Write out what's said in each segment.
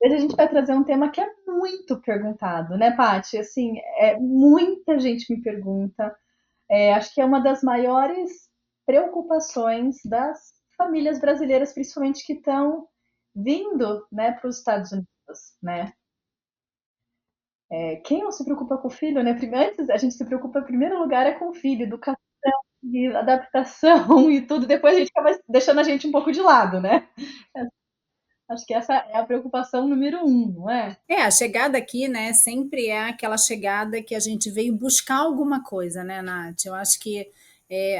Hoje a gente vai trazer um tema que é muito perguntado, né, Paty? Assim, muita gente me pergunta. Acho que é uma das maiores preocupações das famílias brasileiras, principalmente que estão vindo, né, para os Estados Unidos, né? Quem não se preocupa com o filho, né? Antes a gente se preocupa, em primeiro lugar, é com o filho, educação e adaptação e tudo. Depois a gente acaba deixando a gente um pouco de lado, né? Acho que essa é a preocupação número um, não é? A chegada aqui, né, sempre é aquela chegada que a gente veio buscar alguma coisa, né, Nath? Eu acho que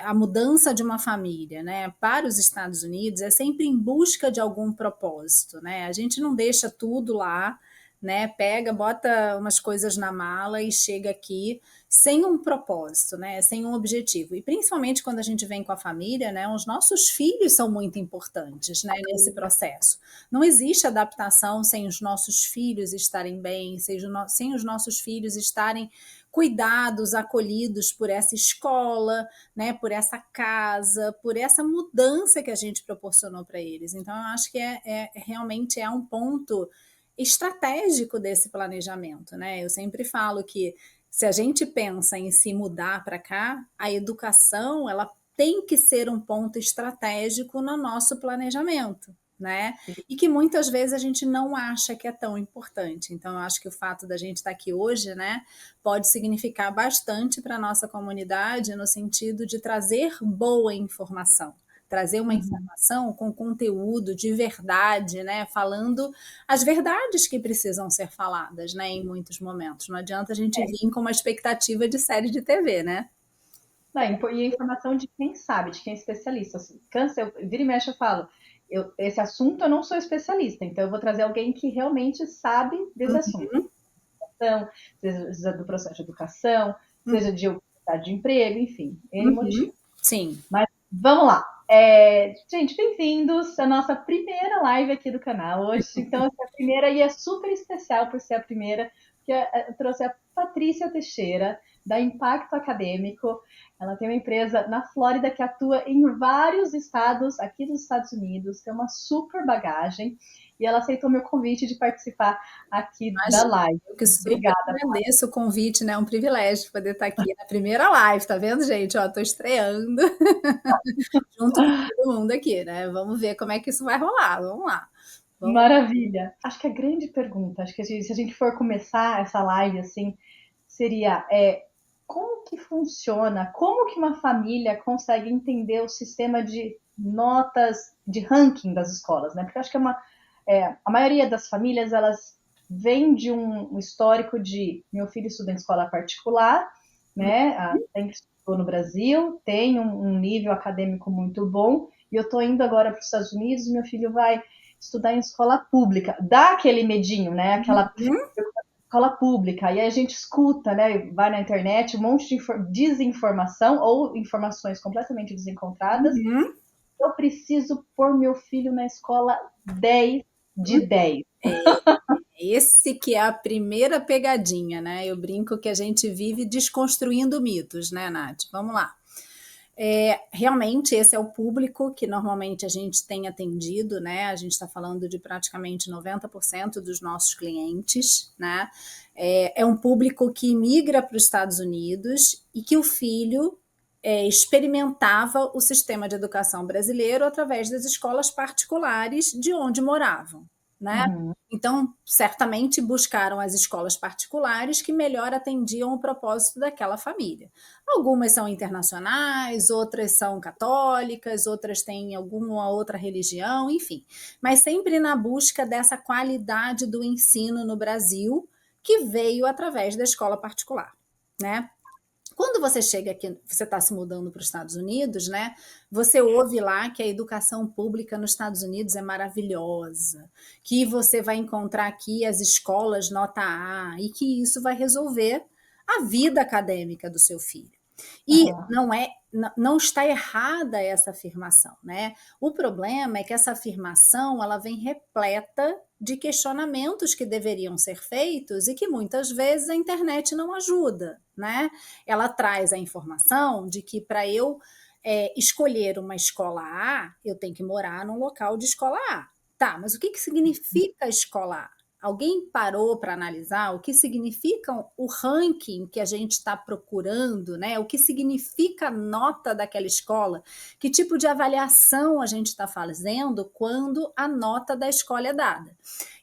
a mudança de uma família, né, para os Estados Unidos é sempre em busca de algum propósito, né? A gente não deixa tudo lá, né, pega, bota umas coisas na mala e chega aqui sem um propósito, né, sem um objetivo. E principalmente quando a gente vem com a família, né, os nossos filhos são muito importantes, né, nesse processo. Não existe adaptação sem os nossos filhos estarem bem, sem os nossos filhos estarem cuidados, acolhidos por essa escola, né, por essa casa, por essa mudança que a gente proporcionou para eles. Então, eu acho que realmente é um ponto estratégico desse planejamento, né? Eu sempre falo que se a gente pensa em se mudar para cá, a educação ela tem que ser um ponto estratégico no nosso planejamento, né? E que muitas vezes a gente não acha que é tão importante. Então, eu acho que o fato da gente estar aqui hoje, né, pode significar bastante para a nossa comunidade no sentido de trazer boa informação. Trazer uma Uhum. informação com conteúdo de verdade, né? Falando as verdades que precisam ser faladas, né? Em muitos momentos. Não adianta a gente vir com uma expectativa de série de TV, né? Não, e a informação de quem sabe, de quem é especialista. Assim, câncer, vira e mexe, eu falo, esse assunto eu não sou especialista, então eu vou trazer alguém que realmente sabe desse assunto. Então, seja do processo de educação, seja de oportunidade de emprego, enfim, N Uhum. motivo. Sim. Mas vamos lá. Gente, bem-vindos à nossa primeira live aqui do canal hoje. Então, essa é a primeira e é super especial por ser a primeira, porque eu trouxe a Patrícia Teixeira, da Impacto Acadêmico. Ela tem uma empresa na Flórida que atua em vários estados aqui dos Estados Unidos, tem uma super bagagem, e ela aceitou meu convite de participar aqui da Imagina, live. eu que super Obrigada. agradeço o convite, né? É um privilégio poder estar aqui na primeira live, tá vendo, gente? Ó, tô estreando junto com todo mundo aqui, né? Vamos ver como é que isso vai rolar. Vamos lá. Vamos. Maravilha. Acho que a grande pergunta, acho que se a gente for começar essa live assim, seria como que funciona, como que uma família consegue entender o sistema de notas, de ranking das escolas, né? Porque eu acho que a maioria das famílias, elas vêm de um histórico de meu filho estuda em escola particular, né? Sempre estudou no Brasil, tem um nível acadêmico muito bom, e eu estou indo agora para os Estados Unidos, meu filho vai estudar em escola pública. Dá aquele medinho, né? Aquela Uhum, escola pública. E aí a gente escuta, né? Vai na internet, um monte de desinformação ou informações completamente desencontradas. uhum. Eu preciso pôr meu filho na escola 10 de 10. Esse que é a primeira pegadinha, né? Eu brinco que a gente vive desconstruindo mitos, né, Nath? Vamos lá. Realmente esse é o público que normalmente a gente tem atendido, né? A gente está falando de praticamente 90% dos nossos clientes, né? É um público que migra para os Estados Unidos e que o filho experimentava o sistema de educação brasileiro através das escolas particulares de onde moravam, né? Uhum. Então, certamente buscaram as escolas particulares que melhor atendiam o propósito daquela família. Algumas são internacionais, outras são católicas, outras têm alguma outra religião, enfim. Mas sempre na busca dessa qualidade do ensino no Brasil, que veio através da escola particular, né? Quando você chega aqui, você está se mudando para os Estados Unidos, né? Você ouve lá que a educação pública nos Estados Unidos é maravilhosa, que você vai encontrar aqui as escolas nota A e que isso vai resolver a vida acadêmica do seu filho. E Uhum. não está errada essa afirmação, né? O problema é que essa afirmação ela vem repleta de questionamentos que deveriam ser feitos e que muitas vezes a internet não ajuda, né? Ela traz a informação de que para eu escolher uma escola A, eu tenho que morar num local de escola A. Tá, mas o que significa escola A? Alguém parou para analisar o que significa o ranking que a gente está procurando, né? O que significa a nota daquela escola? Que tipo de avaliação a gente está fazendo quando a nota da escola é dada?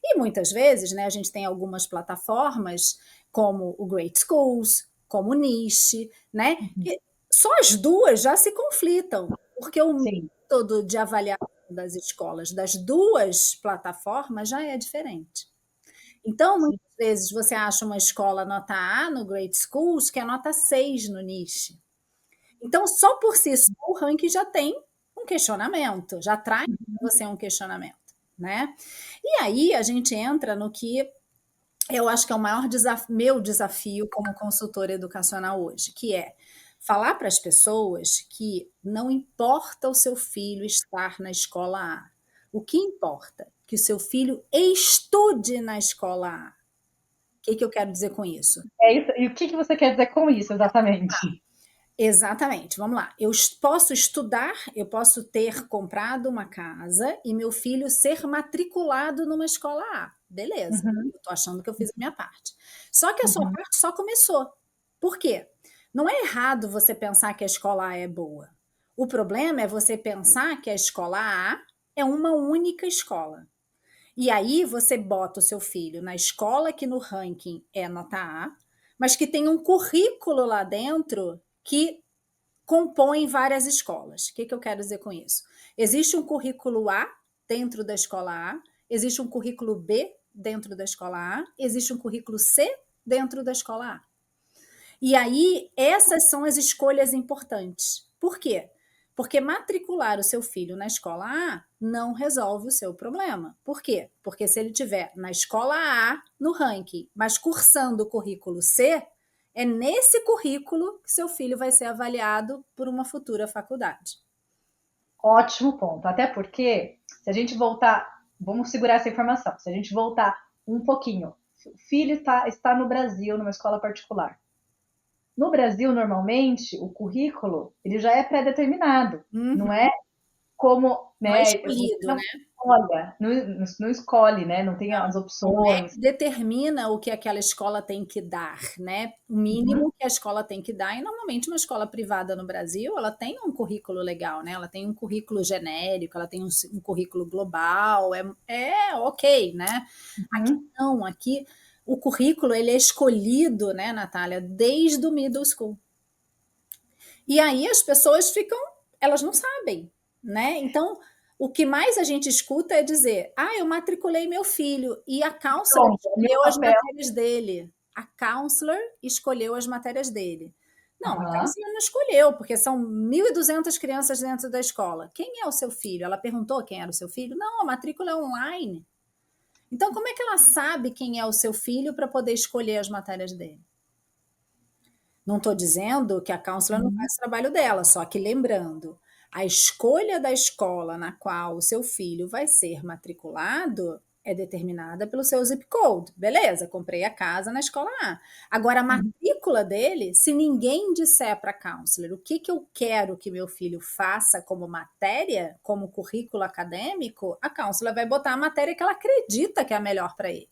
E muitas vezes, né, a gente tem algumas plataformas como o Great Schools, como o Niche, né? Uhum. Que só as duas já se conflitam, porque o Sim, método de avaliação das escolas das duas plataformas já é diferente. Então, sim. muitas vezes você acha uma escola nota A no Great Schools que é nota 6 no Niche. Então, só por si só, o ranking já tem um questionamento, já traz para você um questionamento, né? E aí a gente entra no que eu acho que é o maior meu desafio como consultora educacional hoje, que é falar para as pessoas que não importa o seu filho estar na escola A. O que importa? Que o seu filho estude na escola A. O que, que eu quero dizer com isso? É isso. E o que você quer dizer com isso, exatamente? Exatamente, vamos lá. Eu posso estudar, eu posso ter comprado uma casa e meu filho ser matriculado numa escola A. Beleza, Uhum, eu estou achando que eu fiz a minha parte. Só que a sua uhum. parte só começou. Por quê? Não é errado você pensar que a escola A é boa. O problema é você pensar que a escola A é uma única escola. E aí você bota o seu filho na escola que no ranking é nota A, mas que tem um currículo lá dentro que compõem várias escolas. O que, que eu quero dizer com isso? Existe um currículo A dentro da escola A, existe um currículo B dentro da escola A, existe um currículo C dentro da escola A. E aí, essas são as escolhas importantes. Por quê? Porque matricular o seu filho na escola A não resolve o seu problema. Por quê? Porque se ele tiver na escola A, no ranking, mas cursando o currículo C, é nesse currículo que seu filho vai ser avaliado por uma futura faculdade. Ótimo ponto. Até porque, se a gente voltar, vamos segurar essa informação. Se a gente voltar um pouquinho, o filho está no Brasil, numa escola particular. No Brasil, normalmente, o currículo ele já é pré-determinado. Não Uhum. é como, Não é né? Você escolhido, não né? olha, não escolhe, né? Não tem as Não é opções. que determina o que aquela escola tem que dar, né? O Uhum, mínimo que a escola tem que dar, e normalmente uma escola privada no Brasil, ela tem um currículo legal, né? Ela tem um currículo genérico, ela tem um currículo global, é ok, né? Aqui uhum. não, aqui o currículo ele é escolhido, né, Natália, desde o middle school. E aí as pessoas ficam, elas não sabem, né? Então, o que mais a gente escuta é dizer: ah, eu matriculei meu filho e a counselor Pronto, é meu escolheu as papel. matérias dele. A counselor escolheu as matérias dele. Não, a Uhum. counselor não escolheu, porque são 1.200 crianças dentro da escola. Quem é o seu filho? Ela perguntou quem era o seu filho? Não, a matrícula é online. Então, como é que ela sabe quem é o seu filho para poder escolher as matérias dele? Não estou dizendo que a counselor não Uhum. faz o trabalho dela, só que lembrando, a escolha da escola na qual o seu filho vai ser matriculado é determinada pelo seu zip code. Beleza, comprei a casa na escola A. Agora, a Uhum. matrícula dele, se ninguém disser para a counselor o que, que eu quero que meu filho faça como matéria, como currículo acadêmico, a counselor vai botar a matéria que ela acredita que é a melhor para ele.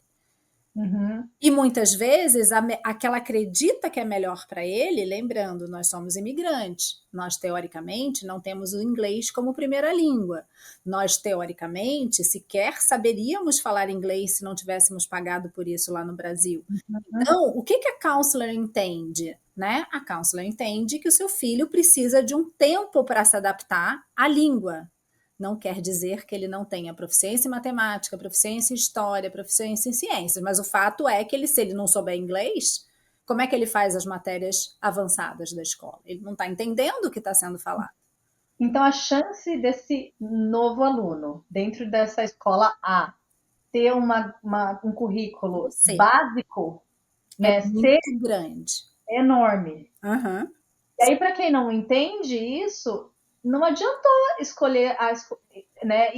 Uhum. E muitas vezes aquela acredita que é melhor para ele, lembrando, nós somos imigrantes. Nós, teoricamente, não temos o inglês como primeira língua. Nós, teoricamente, sequer saberíamos falar inglês se não tivéssemos pagado por isso lá no Brasil. Uhum. Então, o que, que a counselor entende? Né? A counselor entende que o seu filho precisa de um tempo para se adaptar à língua. Não quer dizer que ele não tenha proficiência em matemática, proficiência em história, proficiência em ciências, mas o fato é que ele, se ele não souber inglês, como é que ele faz as matérias avançadas da escola? Ele não está entendendo o que está sendo falado. Então, a chance desse novo aluno, dentro dessa escola A, ter um currículo Você básico é ser muito grande. enorme. Uhum. E aí, para quem não entende isso, não adiantou escolher né?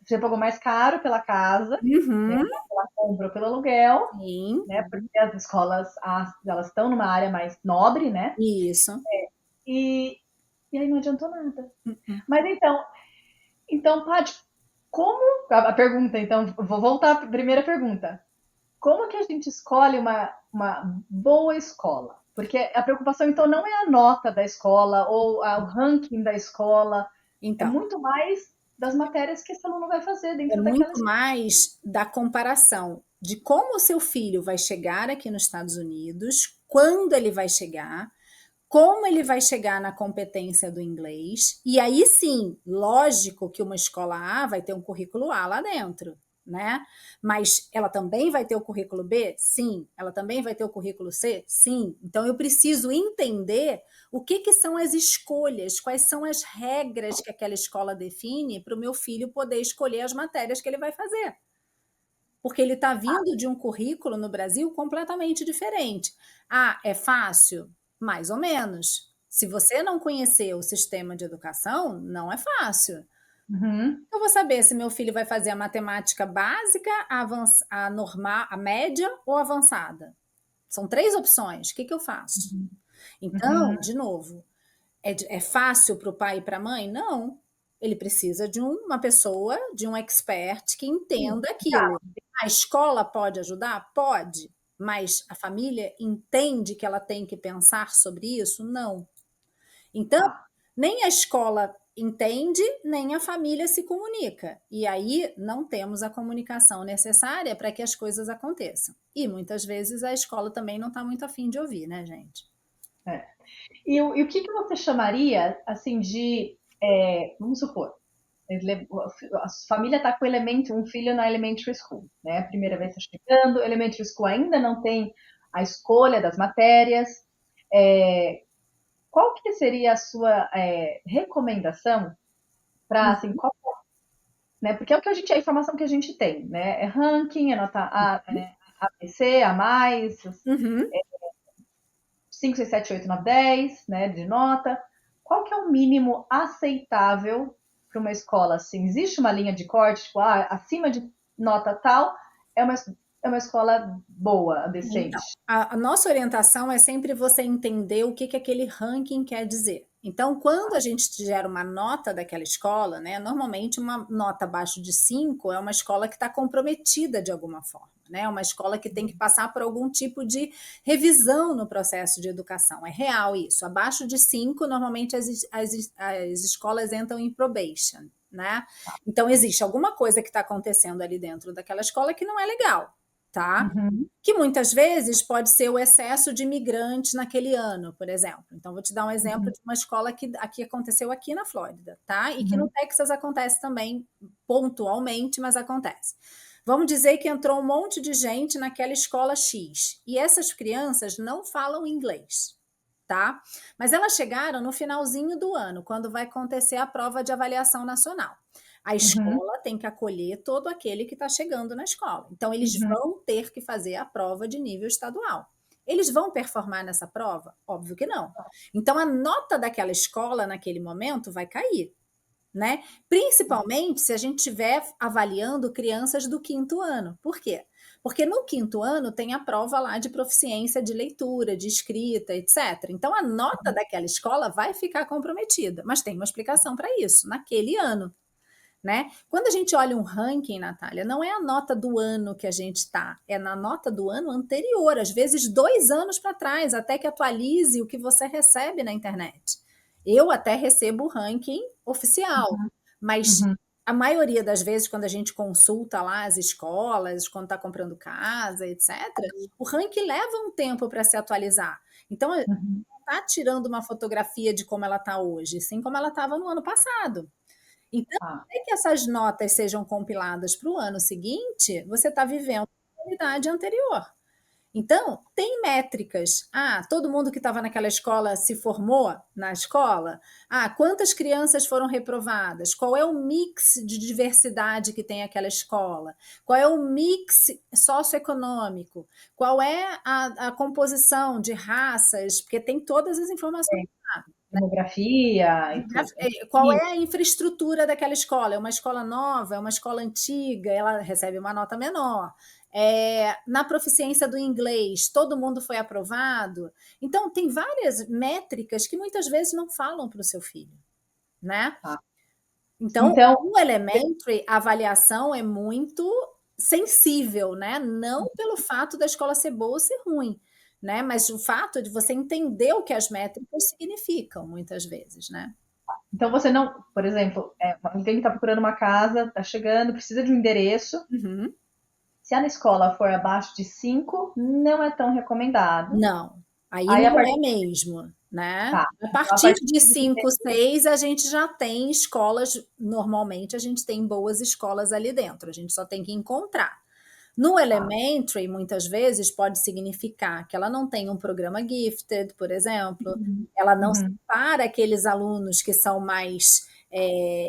Você pagou mais caro pela casa, né? Uhum. Pela compra ou pelo aluguel, Sim, né? Porque as escolas elas estão numa área mais nobre, né? isso. E, e aí não adiantou nada. Mas então, Paty, como a pergunta, então, vou voltar à primeira pergunta. como que a gente escolhe uma boa escola? Porque a preocupação, então, não é a nota da escola ou o ranking da escola, é Então, muito mais das matérias que esse aluno vai fazer é dentro daquela muito escola. mais da comparação de como o seu filho vai chegar aqui nos Estados Unidos, quando ele vai chegar, como ele vai chegar na competência do inglês, e aí sim, lógico que uma escola A vai ter um currículo A lá dentro, né? Mas ela também vai ter o currículo B? Sim. Ela também vai ter o currículo C? Sim. Então eu preciso entender o que, que são as escolhas, quais são as regras que aquela escola define para o meu filho poder escolher as matérias que ele vai fazer. Porque ele está vindo de um currículo no Brasil completamente diferente. Ah, é fácil? Mais ou menos. Se você não conhecer o sistema de educação, não é fácil. Uhum, Eu vou saber se meu filho vai fazer a matemática básica, a normal, a média ou avançada. São três opções. O que, que eu faço? Então, uhum. de novo, é fácil para o pai e para a mãe? Não. Ele precisa de uma pessoa, de um expert que Sim, entenda aquilo. A escola pode ajudar? Pode. Mas a família entende que ela tem que pensar sobre isso? Não. Então, tá. nem a escola entende, nem a família se comunica. E aí não temos a comunicação necessária para que as coisas aconteçam. E muitas vezes a escola também não está muito afim de ouvir, né, gente? É. E o que que você chamaria, assim, de, vamos supor, a família está com um filho na elementary school, né? A primeira vez está chegando, elementary school ainda não tem a escolha das matérias. É, qual que seria a sua recomendação para, assim, qual, né? Porque é o que a informação que a gente tem, né? É ranking, é nota A, ABC, A mais, Uhum. 5, 6, 7, 8, 9, 10, né, de nota. Qual que é o mínimo aceitável para uma escola assim? Existe uma linha de corte, tipo, acima de nota tal é uma escola boa, Então, decente. a nossa orientação é sempre você entender o que, que aquele ranking quer dizer. Então, quando a gente gera uma nota daquela escola, né, normalmente uma nota abaixo de 5 é uma escola que está comprometida de alguma forma, né? É uma escola que tem que passar por algum tipo de revisão no processo de educação. É real isso. Abaixo de 5, normalmente as escolas entram em probation, né? Então, existe alguma coisa que está acontecendo ali dentro daquela escola que não é legal, tá? Uhum, Que muitas vezes pode ser o excesso de imigrantes naquele ano, por exemplo. Então, vou te dar um exemplo uhum, de uma escola que aqui aconteceu aqui na Flórida, tá? E que no uhum, Texas acontece também pontualmente, mas acontece. Vamos dizer que entrou um monte de gente naquela escola X e essas crianças não falam inglês, tá? Mas elas chegaram no finalzinho do ano, quando vai acontecer a prova de avaliação nacional. A uhum, escola tem que acolher todo aquele que está chegando na escola. Então, eles uhum. vão ter que fazer a prova de nível estadual. Eles vão performar nessa prova? Óbvio que não. Então, a nota daquela escola naquele momento vai cair, né? Principalmente se a gente estiver avaliando crianças do quinto ano. Por quê? Porque no quinto ano tem a prova lá de proficiência de leitura, de escrita, etc. Então, a nota daquela escola vai ficar comprometida, mas tem uma explicação para isso, naquele ano, né? Quando a gente olha um ranking, Natália, não é a nota do ano que a gente está, é na nota do ano anterior, às vezes 2 anos para trás, até que atualize o que você recebe na internet. Eu até recebo o ranking oficial, mas Uhum. a maioria das vezes, quando a gente consulta lá as escolas, quando está comprando casa, etc., o ranking leva um tempo para se atualizar. Então, não Uhum. está tirando uma fotografia de como ela está hoje, sim como ela estava no ano passado. Então, Tá. até que essas notas sejam compiladas para o ano seguinte, você está vivendo a realidade anterior. Então, tem métricas. Ah, todo mundo que estava naquela escola se formou na escola? Ah, quantas crianças foram reprovadas? Qual é o mix de diversidade que tem aquela escola? Qual é o mix socioeconômico? Qual é a composição de raças? Porque tem todas as informações lá. Demografia e tudo. Qual é a infraestrutura daquela escola? É uma escola nova? É uma escola antiga? Ela recebe uma nota menor? Na proficiência do inglês, todo mundo foi aprovado? Então, tem várias métricas que muitas vezes não falam para o seu filho, né? Tá. Então, Então, o elementary, a avaliação é muito sensível, né? Não pelo fato da escola ser boa ou ser ruim, né? Mas o fato de você entender o que as métricas significam, muitas vezes, né? Então você não, por exemplo, alguém está procurando uma casa, está chegando, precisa de um endereço. Uhum. Se a escola for abaixo de 5, não é tão recomendado. Não, aí Aí a não partir é mesmo, né? tá, A então a partir partir de de 5, 6, a gente já tem escolas, normalmente a gente tem boas escolas ali dentro, a gente só tem que encontrar. No tá. elementary, muitas vezes pode significar que ela não tem um programa gifted, por exemplo, ela não Uhum, separa aqueles alunos que são mais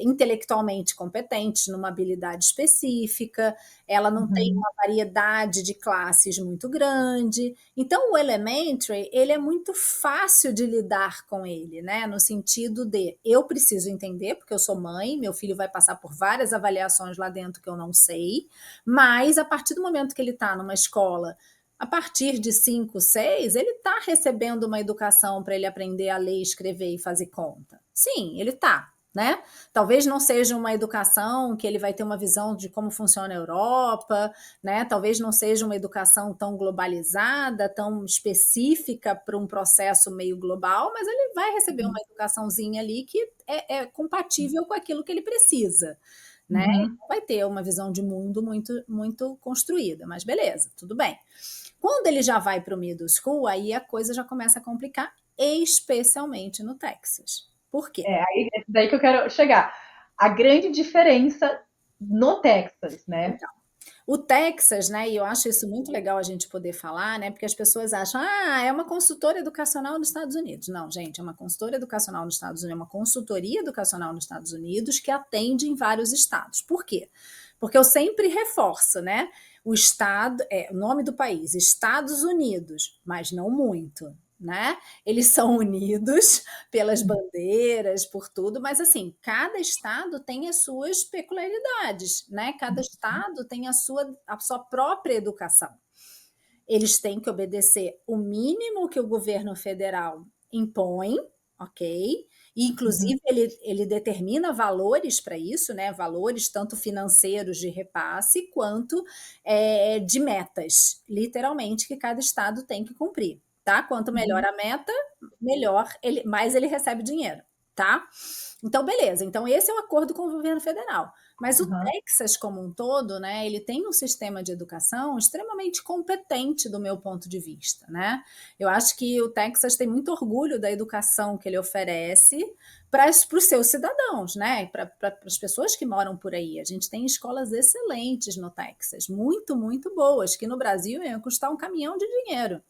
intelectualmente competentes numa habilidade específica, ela não tem uhum. uma variedade de classes muito grande. Então, o elementary, ele é muito fácil de lidar com ele, né? No sentido de eu preciso entender, porque eu sou mãe, meu filho vai passar por várias avaliações lá dentro que eu não sei, mas a partir do momento que ele está numa escola, a partir de 5, 6, ele está recebendo uma educação para ele aprender a ler, escrever e fazer conta. Sim, ele está. Né? Talvez não seja uma educação que ele vai ter uma visão de como funciona a Europa, né? Talvez não seja uma educação tão globalizada, tão específica para um processo meio global, mas ele vai receber uma educaçãozinha ali que é compatível com aquilo que ele precisa, né? Uhum. Vai ter uma visão de mundo muito construída, mas beleza, tudo bem. Quando ele já vai para o middle school, aí a coisa já começa a complicar, especialmente no Texas. Por quê? Aí, é daí que eu quero chegar. A grande diferença no Texas, né? Então, o Texas, né, e eu acho isso muito legal a gente poder falar, né, porque as pessoas acham, é uma consultora educacional nos Estados Unidos. Não, gente, é uma consultora educacional nos Estados Unidos, é uma consultoria educacional nos Estados Unidos que atende em vários estados. Por quê? Porque eu sempre reforço, né, o estado, o nome do país, Estados Unidos, mas não muito, né? Eles são unidos pelas bandeiras, por tudo, mas assim, cada estado tem as suas peculiaridades, né? Cada estado tem a sua própria educação. Eles têm que obedecer o mínimo que o governo federal impõe, ok? E, Uhum. inclusive, ele determina valores para isso, né? Valores tanto financeiros de repasse quanto de metas, literalmente, que cada estado tem que cumprir. Tá? Quanto melhor Uhum. a meta, mais ele recebe dinheiro, tá? Então, beleza. Então, esse é o acordo com o governo federal. Mas o Uhum. Texas, como um todo, né, ele tem um sistema de educação extremamente competente do meu ponto de vista, né? Eu acho que o Texas tem muito orgulho da educação que ele oferece para os seus cidadãos, né? Para as pessoas que moram por aí. A gente tem escolas excelentes no Texas, muito boas, que no Brasil iam custar um caminhão de dinheiro,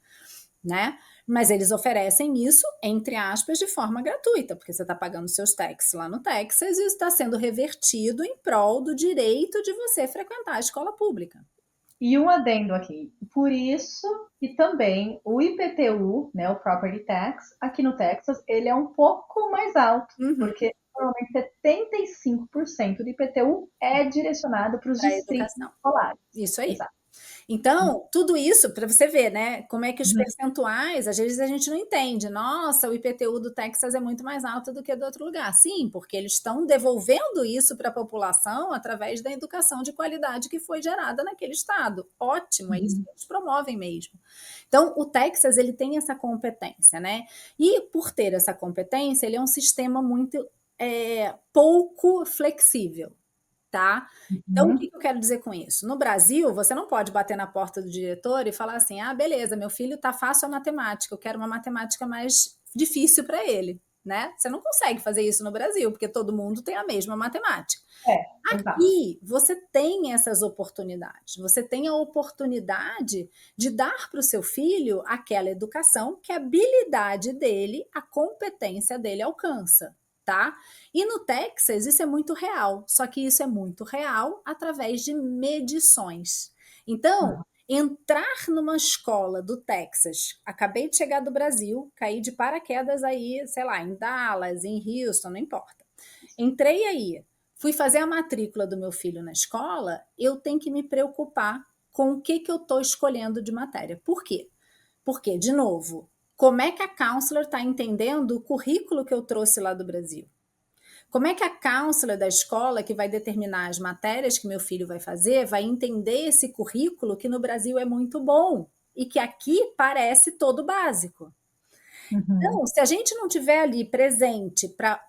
né? Mas eles oferecem isso, entre aspas, de forma gratuita, porque você está pagando seus taxas lá no Texas e está sendo revertido em prol do direito de você frequentar a escola pública. E um adendo aqui. Por isso que também o IPTU, né, o Property Tax, aqui no Texas, ele é um pouco mais alto, Uhum, porque normalmente 75% do IPTU é direcionado para os para a distritos educação. escolares. Isso aí. Exato. Então, tudo isso para você ver, né, como é que os Uhum. percentuais, às vezes a gente não entende. Nossa, o IPTU do Texas é muito mais alto do que do outro lugar. Sim, porque eles estão devolvendo isso para a população através da educação de qualidade que foi gerada naquele estado. Ótimo, é isso Uhum. que eles promovem mesmo. Então, o Texas, ele tem essa competência, né? E por ter essa competência, ele é um sistema muito pouco flexível, tá? Então, o que Uhum. eu quero dizer com isso? No Brasil, você não pode bater na porta do diretor e falar assim: ah, beleza, meu filho tá fácil a matemática, eu quero uma matemática mais difícil para ele, né? Você não consegue fazer isso no Brasil, porque todo mundo tem a mesma matemática. Exato. Aqui você tem essas oportunidades, você tem a oportunidade de dar para o seu filho aquela educação que a habilidade dele, a competência dele alcança, tá? E no Texas isso é muito real, só que isso é muito real através de medições. Então, Uhum. entrar numa escola do Texas, acabei de chegar do Brasil, caí de paraquedas aí, sei lá, em Dallas, em Houston, não importa. Entrei aí, fui fazer a matrícula do meu filho na escola, eu tenho que me preocupar com o que eu estou escolhendo de matéria. Por quê? Porque, de novo, como é que a counselor está entendendo o currículo que eu trouxe lá do Brasil? Como é que a counselor da escola, que vai determinar as matérias que meu filho vai fazer, vai entender esse currículo que no Brasil é muito bom e que aqui parece todo básico? Uhum. Então, se a gente não tiver ali presente para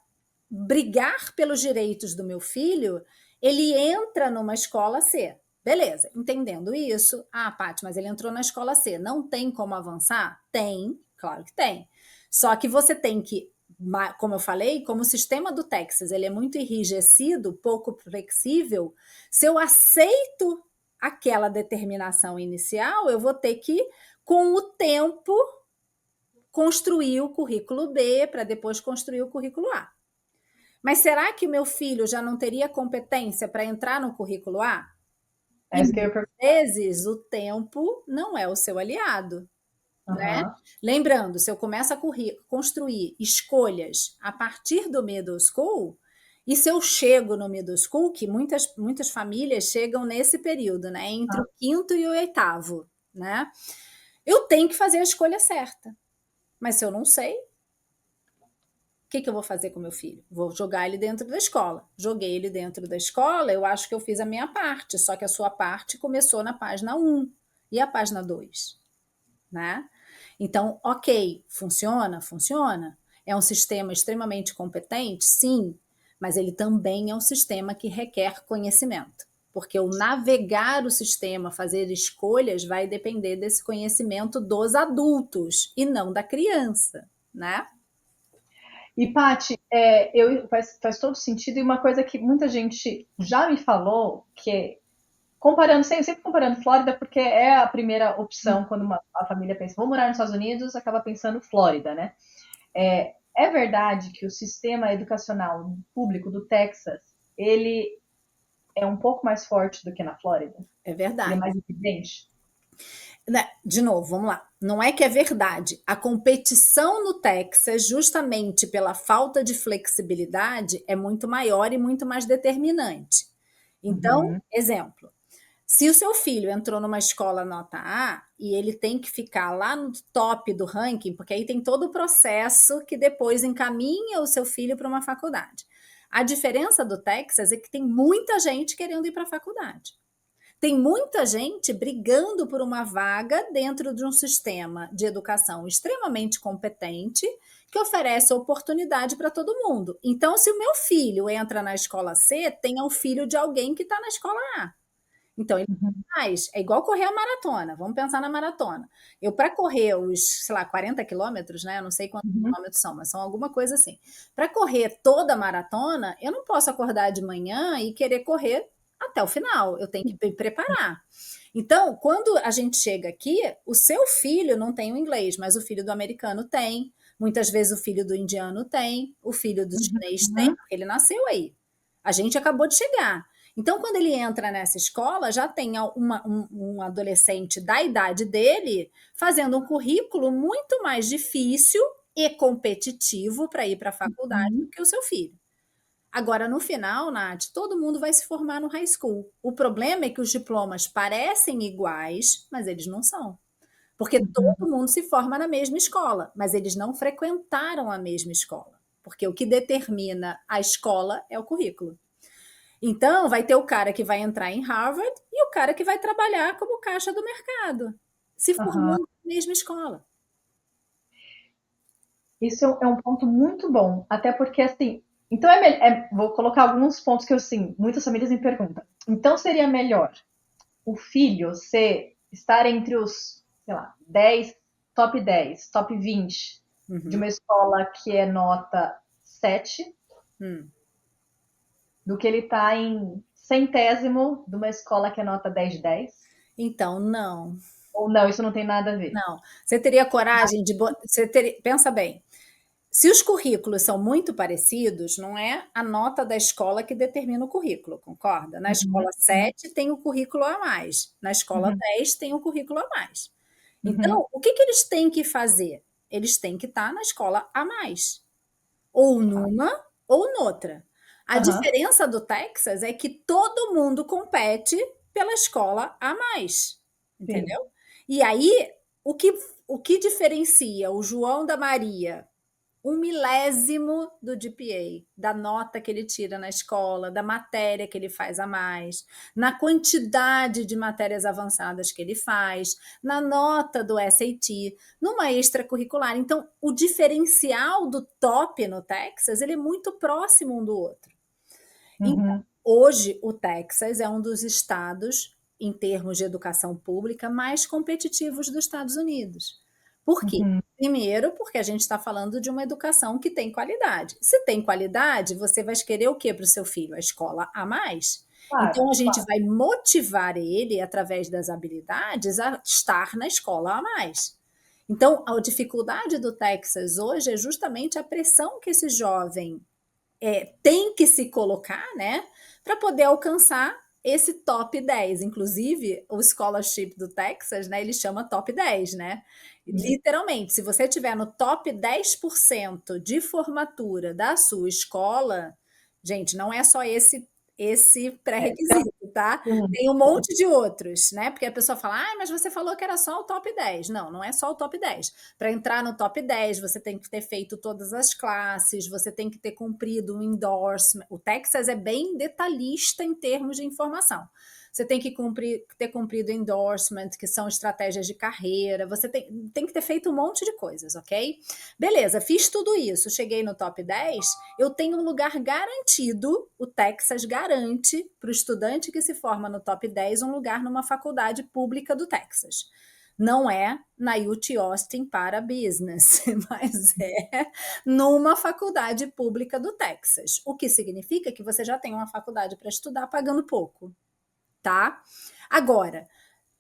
brigar pelos direitos do meu filho, ele entra numa escola C. Beleza, entendendo isso. Ah, Paty, mas ele entrou na escola C. Não tem como avançar? Tem, claro que tem. Só que você tem que, como eu falei, como o sistema do Texas ele é muito enrijecido, pouco flexível, se eu aceito aquela determinação inicial, eu vou ter que, com o tempo, construir o currículo B para depois construir o currículo A. Mas será que meu filho já não teria competência para entrar no currículo A? É E isso que eu ia muitas perguntar. vezes o tempo não é o seu aliado, né? Aham. Lembrando, se eu começo a construir escolhas a partir do middle school, e se eu chego no middle school, que muitas famílias chegam nesse período, né? Entre o quinto e o oitavo, né? Eu tenho que fazer a escolha certa. Mas se eu não sei, o que eu vou fazer com meu filho? Vou jogar ele dentro da escola. Joguei ele dentro da escola, eu acho que eu fiz a minha parte, só que a sua parte começou na página 1 e a página 2, né? Então, ok, funciona? Funciona. É um sistema extremamente competente? Sim, mas ele também é um sistema que requer conhecimento. Porque o navegar o sistema, fazer escolhas, vai depender desse conhecimento dos adultos e não da criança, né? E, Paty, faz todo sentido. E uma coisa que muita gente já me falou, que comparando, sempre comparando Flórida, porque é a primeira opção quando a família pensa, vou morar nos Estados Unidos, acaba pensando Flórida, né? É verdade que o sistema educacional público do Texas, ele é um pouco mais forte do que na Flórida? É Ele é verdade. mais evidente? Né, de novo, vamos lá. Não é que é verdade. A competição no Texas, justamente pela falta de flexibilidade, é muito maior e muito mais determinante. Então, Uhum. exemplo, se o seu filho entrou numa escola nota A e ele tem que ficar lá no top do ranking, porque aí tem todo o processo que depois encaminha o seu filho para uma faculdade. A diferença do Texas é que tem muita gente querendo ir para a faculdade. Tem muita gente brigando por uma vaga dentro de um sistema de educação extremamente competente que oferece oportunidade para todo mundo. Então, se o meu filho entra na escola C, tem o filho de alguém que está na escola A. Então, ele Uhum. faz. É igual correr a maratona. Vamos pensar na maratona. Eu, para correr os, sei lá, 40 quilômetros, né? Eu não sei quantos Uhum. quilômetros são, mas são alguma coisa assim. Para correr toda a maratona, eu não posso acordar de manhã e querer correr até o final. Eu tenho que me preparar. Então, quando a gente chega aqui, o seu filho não tem o inglês, mas o filho do americano tem. Muitas vezes o filho do indiano tem, o filho do chinês tem, Uhum. porque ele nasceu aí. A gente acabou de chegar. Então, quando ele entra nessa escola, já tem um adolescente da idade dele fazendo um currículo muito mais difícil e competitivo para ir para a faculdade do Uhum. que o seu filho. Agora, no final, Nath, todo mundo vai se formar no high school. O problema é que os diplomas parecem iguais, mas eles não são. Porque Uhum. todo mundo se forma na mesma escola, mas eles não frequentaram a mesma escola. Porque o que determina a escola é o currículo. Então, vai ter o cara que vai entrar em Harvard e o cara que vai trabalhar como caixa do mercado, se Aham. formando na mesma escola. Isso é um ponto muito bom, até porque assim, então vou colocar alguns pontos que eu sim, muitas famílias me perguntam. Então seria melhor o filho estar entre os, sei lá, 10, top 20 de Uhum. uma escola que é nota 7, Hum. do que ele tá em centésimo de uma escola que é nota 10 de 10? Então, não, Ou não, isso não tem nada a ver? não. Você teria coragem de. Pensa bem. Se os currículos são muito parecidos, não é a nota da escola que determina o currículo, concorda? Na Uhum. escola 7 tem o currículo a mais, na escola Uhum. 10 tem o currículo a mais. Uhum. Então, o que eles têm que fazer? Eles têm que estar na escola a mais. Ou Tá. numa ou noutra. A Aham. diferença do Texas é que todo mundo compete pela escola a mais, Sim. entendeu? E aí, o que, o que diferencia o João da Maria, um milésimo do GPA, da nota que ele tira na escola, da matéria que ele faz a mais, na quantidade de matérias avançadas que ele faz, na nota do SAT, numa extracurricular. Então, o diferencial do top no Texas, ele é muito próximo um do outro. Então, Uhum. hoje, o Texas é um dos estados, em termos de educação pública, mais competitivos dos Estados Unidos. Por quê? Uhum. Primeiro, porque a gente está falando de uma educação que tem qualidade. Se tem qualidade, você vai querer o quê para o seu filho? A escola a mais. Então, Claro, a gente claro. vai motivar ele, através das habilidades, a estar na escola a mais. Então, a dificuldade do Texas hoje é justamente a pressão que esse jovem tem que se colocar, né, para poder alcançar esse top 10. Inclusive, o scholarship do Texas, né, ele chama top 10, né? Uhum. Literalmente, se você tiver no top 10% de formatura da sua escola, gente, não é só esse Então, pré-requisito, tá? um Tem um ponto. monte de outros, né? Porque a pessoa fala, mas você falou que era só o top 10. Não, não é só o top 10. Para entrar no top 10, você tem que ter feito todas as classes, você tem que ter cumprido um endorsement. O Texas é bem detalhista em termos de informação. Você tem que ter cumprido endorsement, que são estratégias de carreira, você tem que ter feito um monte de coisas, ok? Beleza, fiz tudo isso, cheguei no top 10, eu tenho um lugar garantido, o Texas garante para o estudante que se forma no top 10 um lugar numa faculdade pública do Texas. Não é na UT Austin para business, mas é numa faculdade pública do Texas. O que significa que você já tem uma faculdade para estudar pagando pouco, tá? Agora,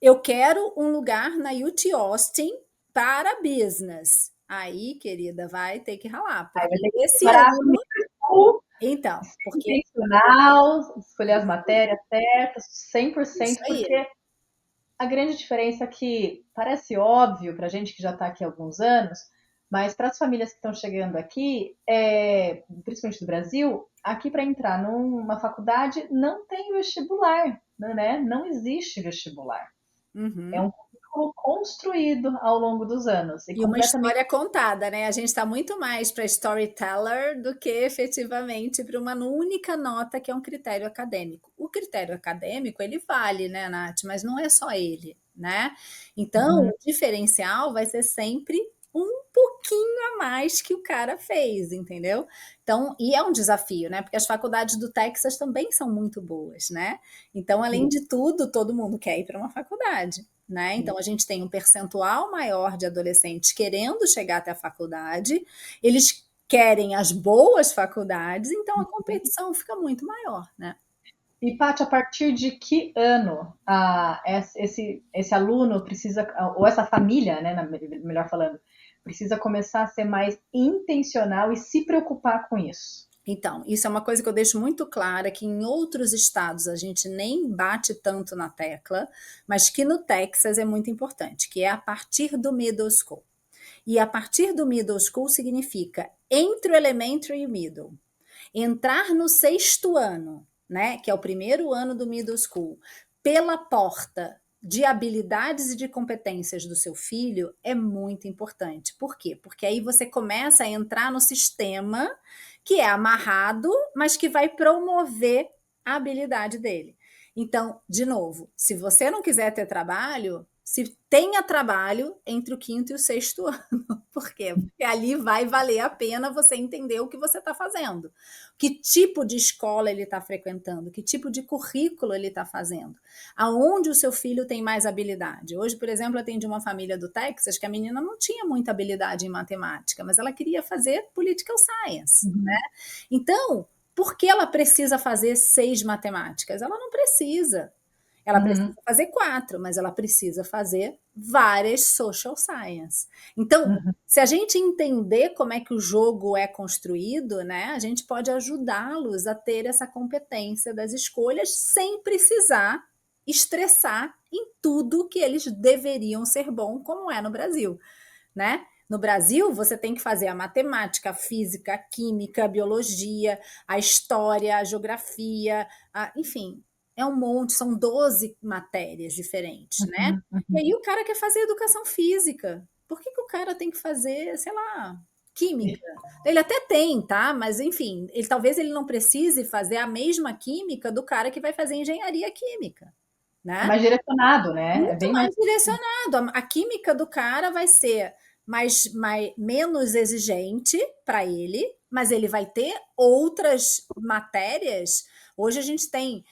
eu quero um lugar na UT Austin para business. Aí, querida, vai ter que ralar, Aí vai porque ter que esse preparar a ano. família full, Então, porque. intencional, escolher as matérias certas, Isso 100%, aí. porque a grande diferença é que parece óbvio para a gente que já está aqui há alguns anos, mas para as famílias que estão chegando aqui, principalmente do Brasil, aqui para entrar numa faculdade não tem vestibular, né? Não existe vestibular. É Uhum. um currículo construído ao longo dos anos e E uma completamente. história contada, né? A gente está muito mais para storyteller do que efetivamente para uma única nota que é um critério acadêmico. O critério acadêmico, ele vale, né, Nath? Mas não é só ele, né? Então, Uhum. o diferencial vai ser sempre um pouquinho a mais que o cara fez, entendeu? Então, e é um desafio, né? Porque as faculdades do Texas também são muito boas, né? Então, além Sim, de tudo, todo mundo quer ir para uma faculdade. Né? sim. Então, a gente tem um percentual maior de adolescentes querendo chegar até a faculdade, eles querem as boas faculdades, então a competição fica muito maior. Né? E, Paty, a partir de que ano esse aluno precisa, ou essa família, né, melhor falando, precisa começar a ser mais intencional e se preocupar com isso? Então, isso é uma coisa que eu deixo muito clara, que em outros estados a gente nem bate tanto na tecla, mas que no Texas é muito importante, que é a partir do middle school. E a partir do middle school significa entre o elementary e o middle. Entrar no sexto ano, né, que é o primeiro ano do middle school, pela porta de habilidades e de competências do seu filho é muito importante. Por quê? Porque aí você começa a entrar no sistema que é amarrado, mas que vai promover a habilidade dele. Então, de novo, se você não quiser ter trabalho, se tenha trabalho entre o quinto e o sexto ano. Por quê? Porque ali vai valer a pena você entender o que você está fazendo. Que tipo de escola ele está frequentando, que tipo de currículo ele está fazendo, aonde o seu filho tem mais habilidade. Hoje, por exemplo, eu atendi uma família do Texas que a menina não tinha muita habilidade em matemática, mas ela queria fazer political science. Uhum. Então, por que ela precisa fazer 6 matemáticas? Ela não precisa. Ela precisa Uhum. fazer 4, mas ela precisa fazer várias social science. Então, Uhum. se a gente entender como é que o jogo é construído, né, a gente pode ajudá-los a ter essa competência das escolhas sem precisar estressar em tudo que eles deveriam ser bom, como é no Brasil, né? No Brasil, você tem que fazer a matemática, a física, a química, a biologia, a história, a geografia, enfim, é um monte, são 12 matérias diferentes, né? Uhum. E Uhum. aí o cara quer fazer educação física. Por que o cara tem que fazer, sei lá, Química. Ele até tem, tá? Mas enfim, talvez ele não precise fazer a mesma química do cara que vai fazer engenharia química, É né? mais direcionado, né? É Muito bem mais. mais direcionado. A química do cara vai ser menos exigente para ele, mas ele vai ter outras matérias. Hoje a gente tem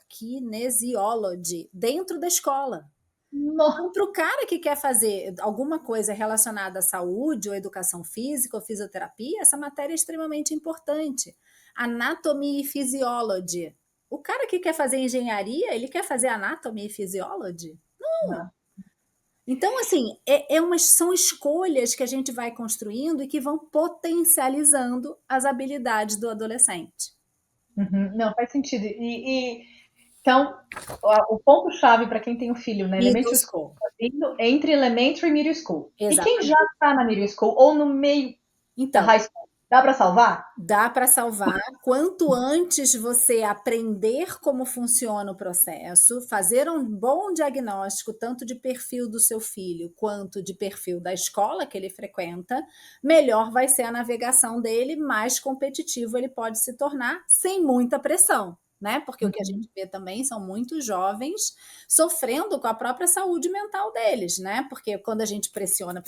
kinesiology dentro da escola. No- Então, para o cara que quer fazer alguma coisa relacionada à saúde, ou educação física, ou fisioterapia, essa matéria é extremamente importante. Anatomy e Physiology. O cara que quer fazer engenharia, ele quer fazer Anatomy e Physiology? Não. Então, assim, são escolhas que a gente vai construindo e que vão potencializando as habilidades do adolescente. Uhum. Não, faz sentido. Então, o ponto-chave para quem tem um filho na Middle elementary school school. tá vindo entre elementary e middle school. E quem já Exatamente. está na middle school ou no meio da Então, high school, dá para salvar? dá para salvar. Quanto antes você aprender como funciona o processo, fazer um bom diagnóstico, tanto de perfil do seu filho quanto de perfil da escola que ele frequenta, melhor vai ser a navegação dele, mais competitivo ele pode se tornar, sem muita pressão. Né? Porque o que a Uhum. gente vê também são muitos jovens sofrendo com a própria saúde mental deles, né? Porque quando a gente pressiona,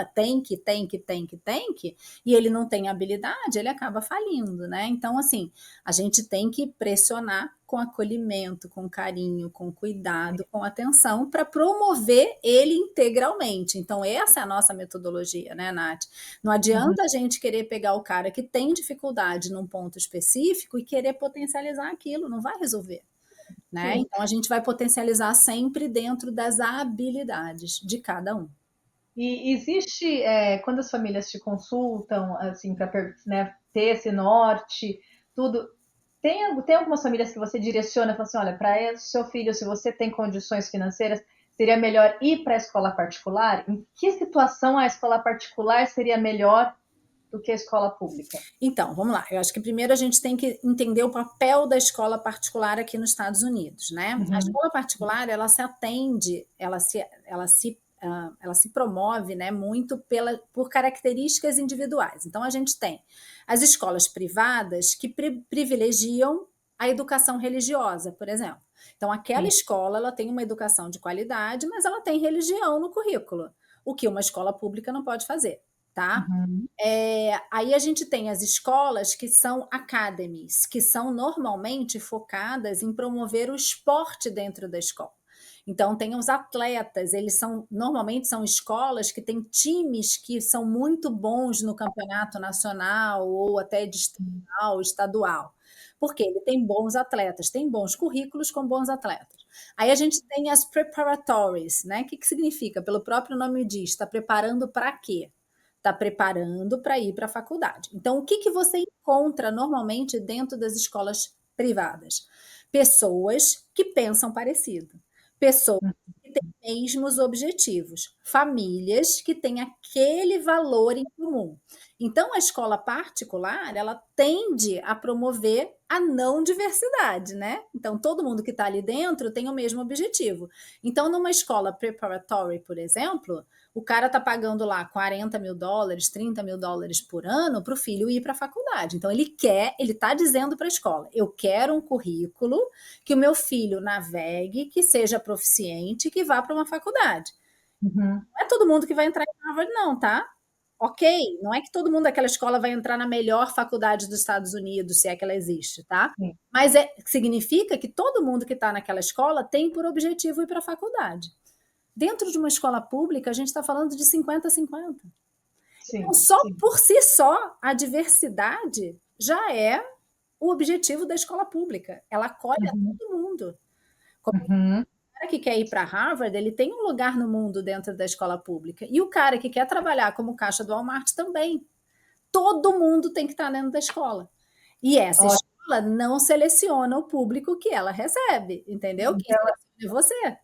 tem que, e ele não tem habilidade, ele acaba falindo, né? Então, assim, a gente tem que pressionar com acolhimento, com carinho, com cuidado, com atenção, para promover ele integralmente. Então, essa é a nossa metodologia, né, Nath? Não Uhum. adianta a gente querer pegar o cara que tem dificuldade num ponto específico e querer potencializar aquilo, não vai resolver. Né? Sim. Então, a gente vai potencializar sempre dentro das habilidades de cada um. E existe, quando as famílias te consultam, assim, para né, ter esse norte, tudo, tem algumas famílias que você direciona e fala assim, olha, para seu filho, se você tem condições financeiras, seria melhor ir para a escola particular? Em que situação a escola particular seria melhor do que a escola pública? Então, vamos lá. Eu acho que primeiro a gente tem que entender o papel da escola particular aqui nos Estados Unidos, né? A Uhum. escola particular, ela se atende, ela se promove, né, muito por características individuais. Então, a gente tem as escolas privadas que privilegiam a educação religiosa, por exemplo. Então, aquela Sim. escola, ela tem uma educação de qualidade, mas ela tem religião no currículo, o que uma escola pública não pode fazer, tá? Uhum. Aí a gente tem as escolas que são academies, que são normalmente focadas em promover o esporte dentro da escola. Então, tem os atletas, normalmente são escolas que têm times que são muito bons no campeonato nacional ou até distrital, estadual. Porque ele tem bons atletas, tem bons currículos com bons atletas. Aí a gente tem as preparatories, né? O que significa? Pelo próprio nome diz, está preparando para quê? Está preparando para ir para a faculdade. Então, o que você encontra normalmente dentro das escolas privadas? Pessoas que pensam parecido, pessoas que têm mesmos objetivos, famílias que têm aquele valor em comum. Então, a escola particular, ela tende a promover a não diversidade, né? Então, todo mundo que está ali dentro tem o mesmo objetivo. Então, numa escola preparatory, por exemplo, o cara está pagando lá $40.000, $30.000 por ano para o filho ir para a faculdade. Então, ele está dizendo para a escola: eu quero um currículo que o meu filho navegue, que seja proficiente, que vá para uma faculdade. Uhum. Não é todo mundo que vai entrar em Harvard, não, tá? Ok, não é que todo mundo daquela escola vai entrar na melhor faculdade dos Estados Unidos, se é que ela existe, tá? Sim. Mas significa que todo mundo que está naquela escola tem por objetivo ir para a faculdade. Dentro de uma escola pública, a gente está falando de 50-50. Então, Sim. só Sim. por si só, a diversidade já é o objetivo da escola pública. Ela acolhe a Uhum. todo mundo. Uhum. O cara que quer ir para Harvard, ele tem um lugar no mundo dentro da escola pública. E o cara que quer trabalhar como caixa do Walmart também. Todo mundo tem que estar dentro da escola. E essa Ótimo. escola não seleciona o público que ela recebe, entendeu? Quem Então, seleciona é você.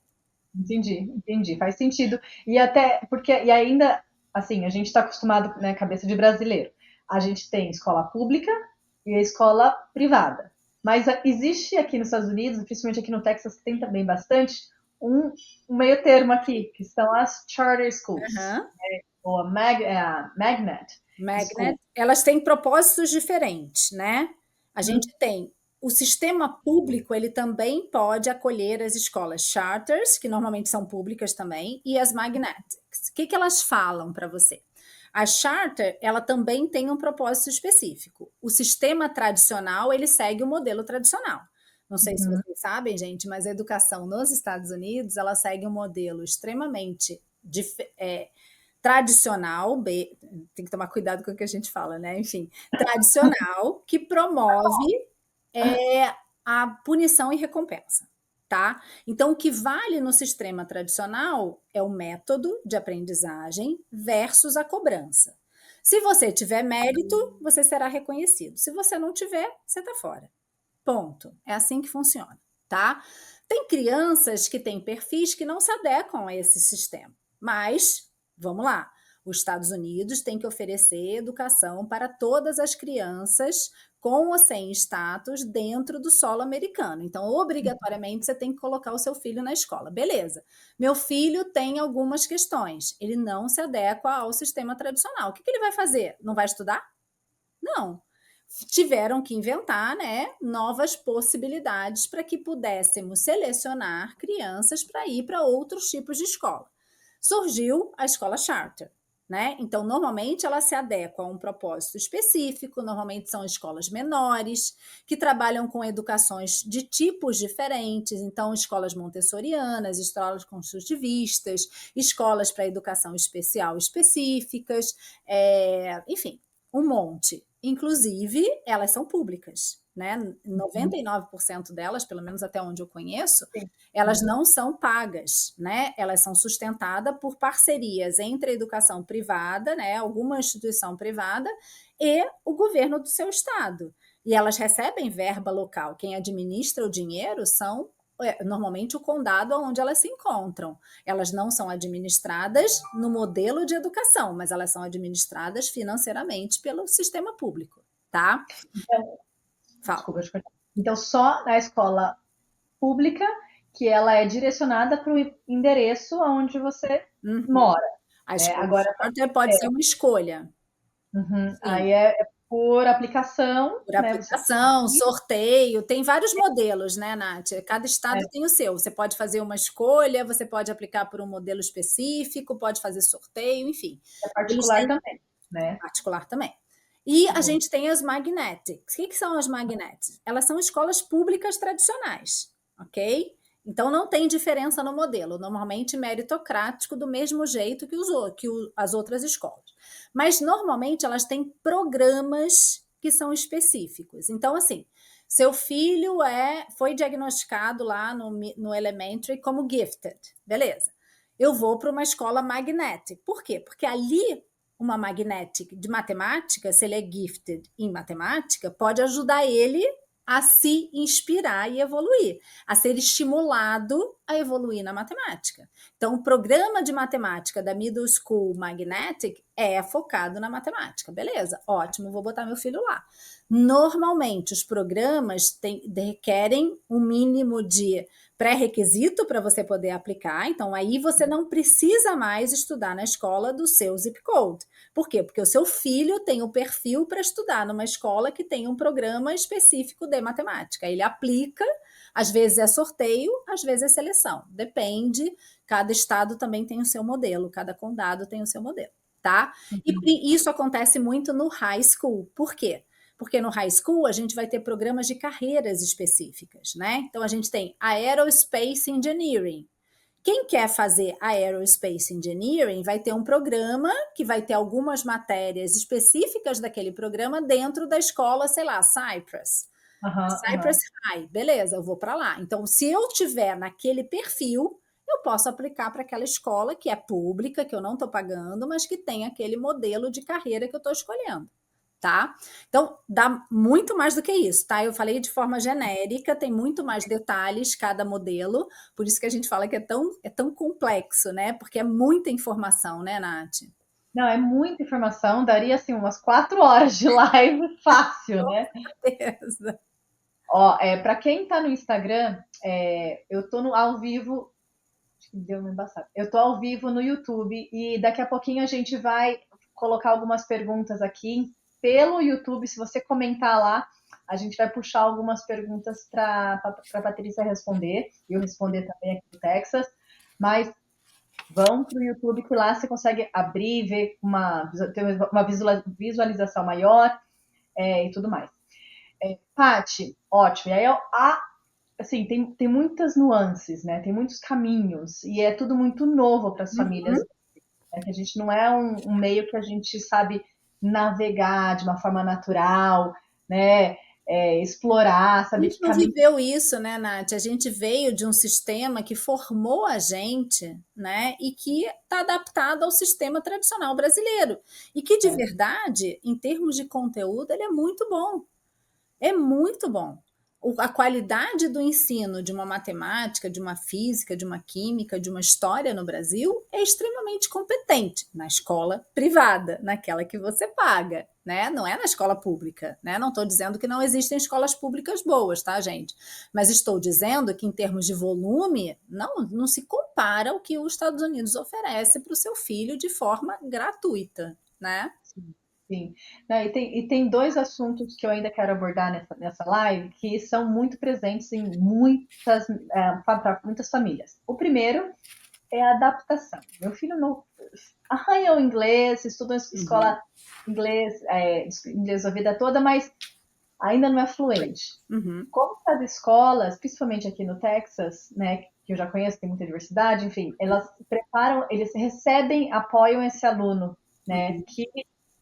entendi, faz sentido. E até porque, e ainda, assim, a gente está acostumado, né, cabeça de brasileiro. A gente tem escola pública e a escola privada. Mas existe aqui nos Estados Unidos, principalmente aqui no Texas, que tem também bastante, um meio termo aqui, que são as charter schools. Uhum. ou a Magnet, Magnet, School. elas têm propósitos diferentes, né? A gente tem o sistema público, ele também pode acolher as escolas charters, que normalmente são públicas também, e as magnetics. O que elas falam para você? A charter, ela também tem um propósito específico. O sistema tradicional, ele segue o modelo tradicional. Não sei se vocês sabem, gente, mas a educação nos Estados Unidos, ela segue um modelo extremamente tradicional, tem que tomar cuidado com o que a gente fala, né? Enfim, tradicional, que promove a punição e recompensa, tá? Então, o que vale no sistema tradicional é o método de aprendizagem versus a cobrança. Se você tiver mérito, você será reconhecido. Se você não tiver, você está fora. Ponto. É assim que funciona, tá? Tem crianças que têm perfis que não se adequam a esse sistema, mas vamos lá. Os Estados Unidos têm que oferecer educação para todas as crianças com ou sem status dentro do solo americano. Então, obrigatoriamente, você tem que colocar o seu filho na escola. Beleza. Meu filho tem algumas questões. Ele não se adequa ao sistema tradicional. O que ele vai fazer? Não vai estudar? Não. Tiveram que inventar, né, novas possibilidades para que pudéssemos selecionar crianças para ir para outros tipos de escola. Surgiu a escola charter, né? Então, normalmente ela se adequa a um propósito específico, normalmente são escolas menores, que trabalham com educações de tipos diferentes, então escolas montessorianas, escolas construtivistas, escolas para educação especial específicas, enfim, um monte. Inclusive, elas são públicas, né? 99% delas, pelo menos até onde eu conheço, Sim. elas não são pagas, né? Elas são sustentadas por parcerias entre a educação privada, né? Alguma instituição privada e o governo do seu estado. E elas recebem verba local. Quem administra o dinheiro são normalmente o condado onde elas se encontram. Elas não são administradas no modelo de educação, mas elas são administradas financeiramente pelo sistema público, tá? Então, Fala. desculpa, então, só na escola pública que ela é direcionada para o endereço onde você mora. A Né? escola Agora, charter pode ser uma escolha. Sim. aí é por aplicação, Por né? Você aplicação, sorteio, tem vários modelos, né, Nath? Cada estado tem o seu. Você pode fazer uma escolha, você pode aplicar por um modelo específico, pode fazer sorteio, enfim. é Eles particular têm também, né? particular também. E a gente tem as magnetics. O que são as magnetics? Elas são escolas públicas tradicionais, ok? Então não tem diferença no modelo, normalmente meritocrático do mesmo jeito que as outras escolas. Mas normalmente elas têm programas que são específicos. Então, assim, seu filho foi diagnosticado lá no elementary como gifted, beleza? Eu vou para uma escola magnetic. Por quê? Porque ali uma magnetic de matemática, se ele é gifted em matemática, pode ajudar ele a se inspirar e evoluir, a ser estimulado a evoluir na matemática. Então, o programa de matemática da Middle School Magnetic é focado na matemática. Beleza, ótimo, vou botar meu filho lá. Normalmente, os programas requerem um mínimo de pré-requisito para você poder aplicar, então aí você não precisa mais estudar na escola do seu zip code. Por quê? Porque o seu filho tem o perfil para estudar numa escola que tem um programa específico de matemática. Ele aplica, às vezes é sorteio, às vezes é seleção. Depende, cada estado também tem o seu modelo, cada condado tem o seu modelo, tá? E isso acontece muito no high school. Por quê? Porque no high school a gente vai ter programas de carreiras específicas, né? Então a gente tem Aerospace Engineering. Quem quer fazer Aerospace Engineering vai ter um programa que vai ter algumas matérias específicas daquele programa dentro da escola, sei lá, Cypress. Cypress High, beleza, eu vou para lá. Então, se eu tiver naquele perfil, eu posso aplicar para aquela escola que é pública, que eu não estou pagando, mas que tem aquele modelo de carreira que eu estou escolhendo. Tá? Então, dá muito mais do que isso, tá? Eu falei de forma genérica, tem muito mais detalhes cada modelo, por isso que a gente fala que é tão complexo, né? Porque é muita informação, né, Nath? Não, é muita informação, daria assim umas 4 horas de live fácil, Com né? certeza. Ó, para quem tá no Instagram, eu tô no ao vivo Deu uma embaçada. Eu tô ao vivo no YouTube e daqui a pouquinho a gente vai colocar algumas perguntas aqui pelo YouTube. Se você comentar lá, a gente vai puxar algumas perguntas para a Patrícia responder e eu responder também aqui do Texas. Mas vão para o YouTube que lá você consegue abrir, ver ter uma visualização maior e tudo mais. Paty, ótimo. E aí, assim, tem muitas nuances, né? Tem muitos caminhos e é tudo muito novo para as famílias, Uhum. né? Que a gente não é um meio que a gente sabe navegar de uma forma natural, né? Explorar, A saber gente que não caminho. viveu isso, né, Nath? A gente veio de um sistema que formou a gente, né, e que está adaptado ao sistema tradicional brasileiro. E que, de É. verdade, em termos de conteúdo, ele é muito bom. É muito bom. A qualidade do ensino de uma matemática, de uma física, de uma química, de uma história no Brasil é extremamente competente na escola privada, naquela que você paga, né? Não é na escola pública, né? Não estou dizendo que não existem escolas públicas boas, tá, gente? Mas estou dizendo que, em termos de volume, não se compara ao que os Estados Unidos oferece para o seu filho de forma gratuita, né? Sim, sim. Não, e tem dois assuntos que eu ainda quero abordar nessa live que são muito presentes em para muitas famílias. O primeiro é a adaptação. Meu filho não arranha o inglês, estuda em Uhum, escola inglês a vida toda, mas ainda não é fluente. uhum, Como as escolas, principalmente aqui no Texas, né, que eu já conheço, tem muita diversidade, enfim, elas preparam, eles recebem, apoiam esse aluno, né, uhum. que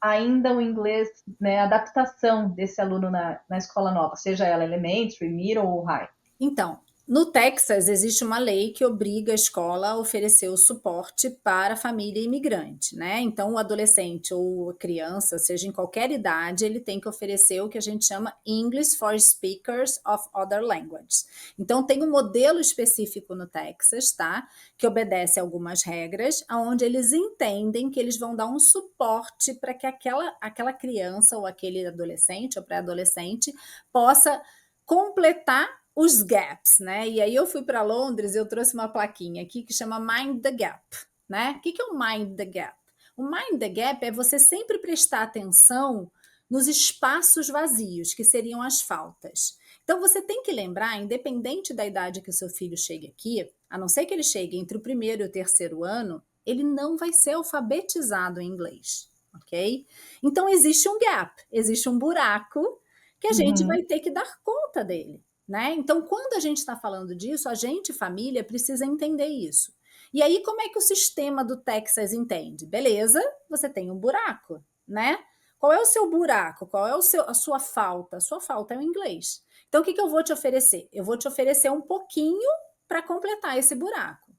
ainda o inglês, né, a adaptação desse aluno na escola nova, seja ela elementary, middle ou high. Então, no Texas existe uma lei que obriga a escola a oferecer o suporte para a família imigrante, né? Então, o adolescente ou a criança, seja em qualquer idade, ele tem que oferecer o que a gente chama English for Speakers of Other Languages. Então, tem um modelo específico no Texas, tá? Que obedece a algumas regras, onde eles entendem que eles vão dar um suporte para que aquela criança ou aquele adolescente ou pré-adolescente possa completar os gaps, né? E aí eu fui para Londres e eu trouxe uma plaquinha aqui que chama Mind the Gap, né? O que é o Mind the Gap? O Mind the Gap é você sempre prestar atenção nos espaços vazios, que seriam as faltas. Então você tem que lembrar, independente da idade que o seu filho chegue aqui, a não ser que ele chegue entre o primeiro e o terceiro ano, ele não vai ser alfabetizado em inglês, ok? Então existe um gap, existe um buraco que a gente Uhum, vai ter que dar conta dele. Né? Então, quando a gente está falando disso, a gente, família, precisa entender isso. E aí, como é que o sistema do Texas entende? Beleza, você tem um buraco, né? Qual é o seu buraco? Qual é a sua falta? A sua falta é o inglês. Então, o que eu vou te oferecer? Eu vou te oferecer um pouquinho para completar esse buraco.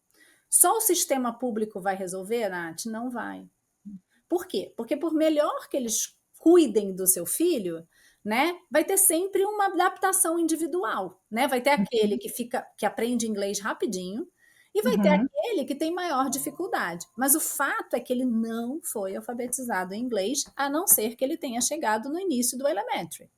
Só o sistema público vai resolver, Nath? Não vai. Por quê? Porque por melhor que eles cuidem do seu filho, né, vai ter sempre uma adaptação individual, né? Vai ter aquele que aprende inglês rapidinho e vai ter uhum, aquele que tem maior dificuldade. Mas o fato é que ele não foi alfabetizado em inglês, a não ser que ele tenha chegado no início do elementary.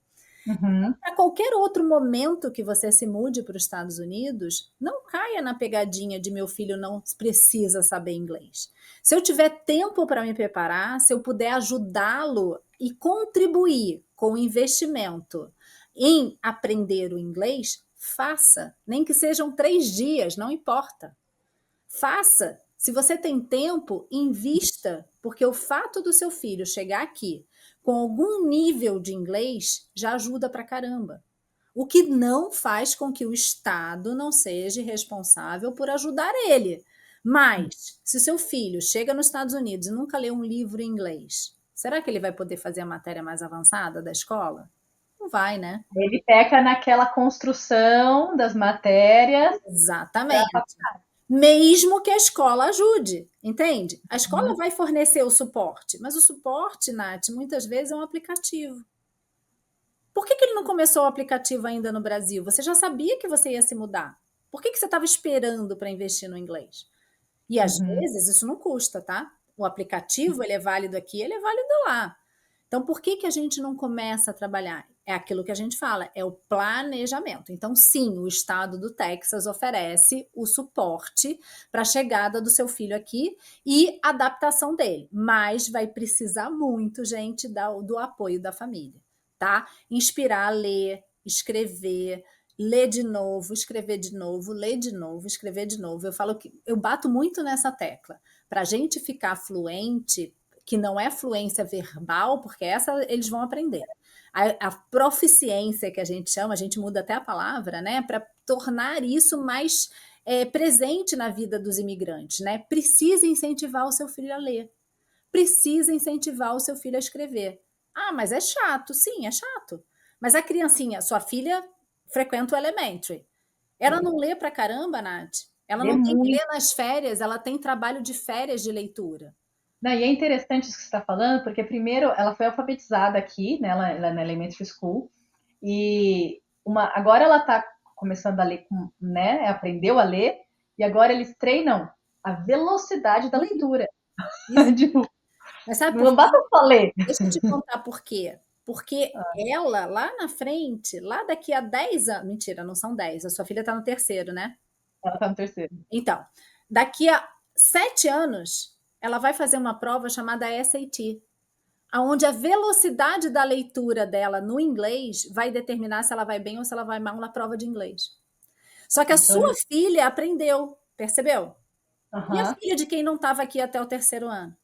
uhum, Para qualquer outro momento que você se mude para os Estados Unidos, não caia na pegadinha de meu filho não precisa saber inglês. Se eu tiver tempo para me preparar, se eu puder ajudá-lo e contribuir com o investimento em aprender o inglês, faça. Nem que sejam 3 dias, não importa. Faça. Se você tem tempo, invista, porque o fato do seu filho chegar aqui com algum nível de inglês já ajuda pra caramba. O que não faz com que o Estado não seja responsável por ajudar ele. Mas, se seu filho chega nos Estados Unidos e nunca leu um livro em inglês, será que ele vai poder fazer a matéria mais avançada da escola? Não vai, né? ele peca naquela construção das matérias. Exatamente. Mesmo que a escola ajude, entende? A escola vai fornecer o suporte, mas o suporte, Nath, muitas vezes é um aplicativo. Por que ele não começou o aplicativo ainda no Brasil? Você já sabia que você ia se mudar. Por que você estava esperando para investir no inglês? E às Uhum, vezes isso não custa, tá? O aplicativo ele é válido aqui, ele é válido lá. Então, por que a gente não começa a trabalhar? É aquilo que a gente fala, é o planejamento. Então, sim, o estado do Texas oferece o suporte para a chegada do seu filho aqui e adaptação dele, mas vai precisar muito, gente, do apoio da família, tá? Inspirar a ler, escrever, ler de novo, escrever de novo, ler de novo, escrever de novo. Eu falo que eu bato muito nessa tecla. Para a gente ficar fluente, que não é fluência verbal, porque essa eles vão aprender. A proficiência que a gente chama, a gente muda até a palavra, né? Para tornar isso mais presente na vida dos imigrantes, né? Precisa incentivar o seu filho a ler. Precisa incentivar o seu filho a escrever. Ah, mas é chato. Sim, é chato. Mas a criancinha, sua filha frequenta o elementary. Ela Sim. não lê pra caramba, Nath. Ela Lê não tem que muito. ler nas férias, ela tem trabalho de férias de leitura. Não, e é interessante isso que você está falando, porque primeiro ela foi alfabetizada aqui, né? Ela é na elementary school, e agora ela está começando a ler, né? Aprendeu a ler, e agora eles treinam a velocidade da leitura. Isso. Tipo, Mas sabe por não quê? basta só ler. Deixa eu te contar por quê. Porque ela, lá na frente, lá daqui a 10 anos. Mentira, não são 10. A sua filha está no terceiro, né? Ela está no terceiro. Então, daqui a 7 anos, ela vai fazer uma prova chamada SAT, onde a velocidade da leitura dela no inglês vai determinar se ela vai bem ou se ela vai mal na prova de inglês. Só que a Então, sua filha aprendeu, percebeu? E a aham. filha de quem não estava aqui até o terceiro ano?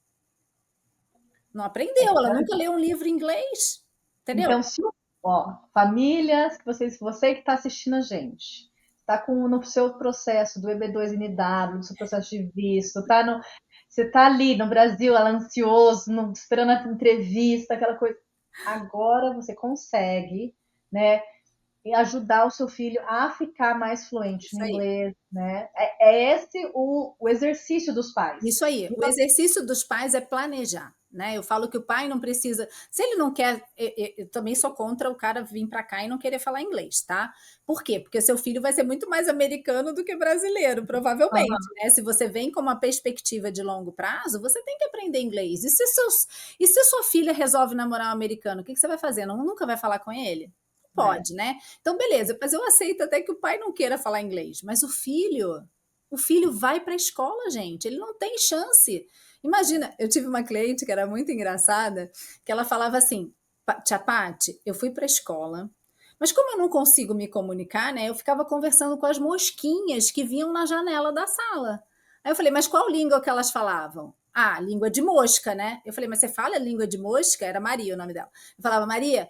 Não aprendeu, ela nunca leu um livro em inglês, entendeu? Então, se ó, famílias, você que está assistindo a gente, está no seu processo do EB2 NW, do seu processo de visto, você está ali no Brasil, ela ansioso, esperando a entrevista, aquela coisa. Agora você consegue, né, ajudar o seu filho a ficar mais fluente Isso no aí. inglês, né? É esse o exercício dos pais. Isso aí. O exercício dos pais é planejar, né? Eu falo que o pai não precisa. Se ele não quer, eu também sou contra o cara vir para cá e não querer falar inglês, tá? Por quê? Porque seu filho vai ser muito mais americano do que brasileiro, provavelmente, Aham. né? Se você vem com uma perspectiva de longo prazo, você tem que aprender inglês. E se sua filha resolve namorar um americano, o que você vai fazer? Nunca vai falar com ele? É. Pode, né? Então, beleza, mas eu aceito até que o pai não queira falar inglês, mas o filho vai para a escola, gente, ele não tem chance. Imagina, eu tive uma cliente que era muito engraçada, que ela falava assim: Tia Pati, eu fui para a escola, mas como eu não consigo me comunicar, né, eu ficava conversando com as mosquinhas que vinham na janela da sala. Aí eu falei: mas qual língua que elas falavam? Ah, língua de mosca, né? Eu falei: mas você fala língua de mosca? Era Maria o nome dela. Eu falava: Maria,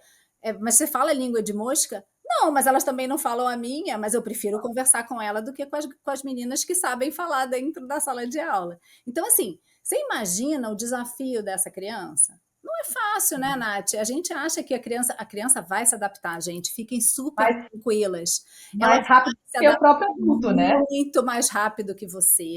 mas você fala língua de mosca? Não, mas elas também não falam a minha, mas eu prefiro conversar com ela do que com as meninas que sabem falar dentro da sala de aula. Então, assim, você imagina o desafio dessa criança? Não é fácil, né, Nath? A gente acha que a criança vai se adaptar, gente. Fiquem super Mais, tranquilas. Ela mais vai rápido se que o adaptar próprio adulto, né? muito mais rápido que você.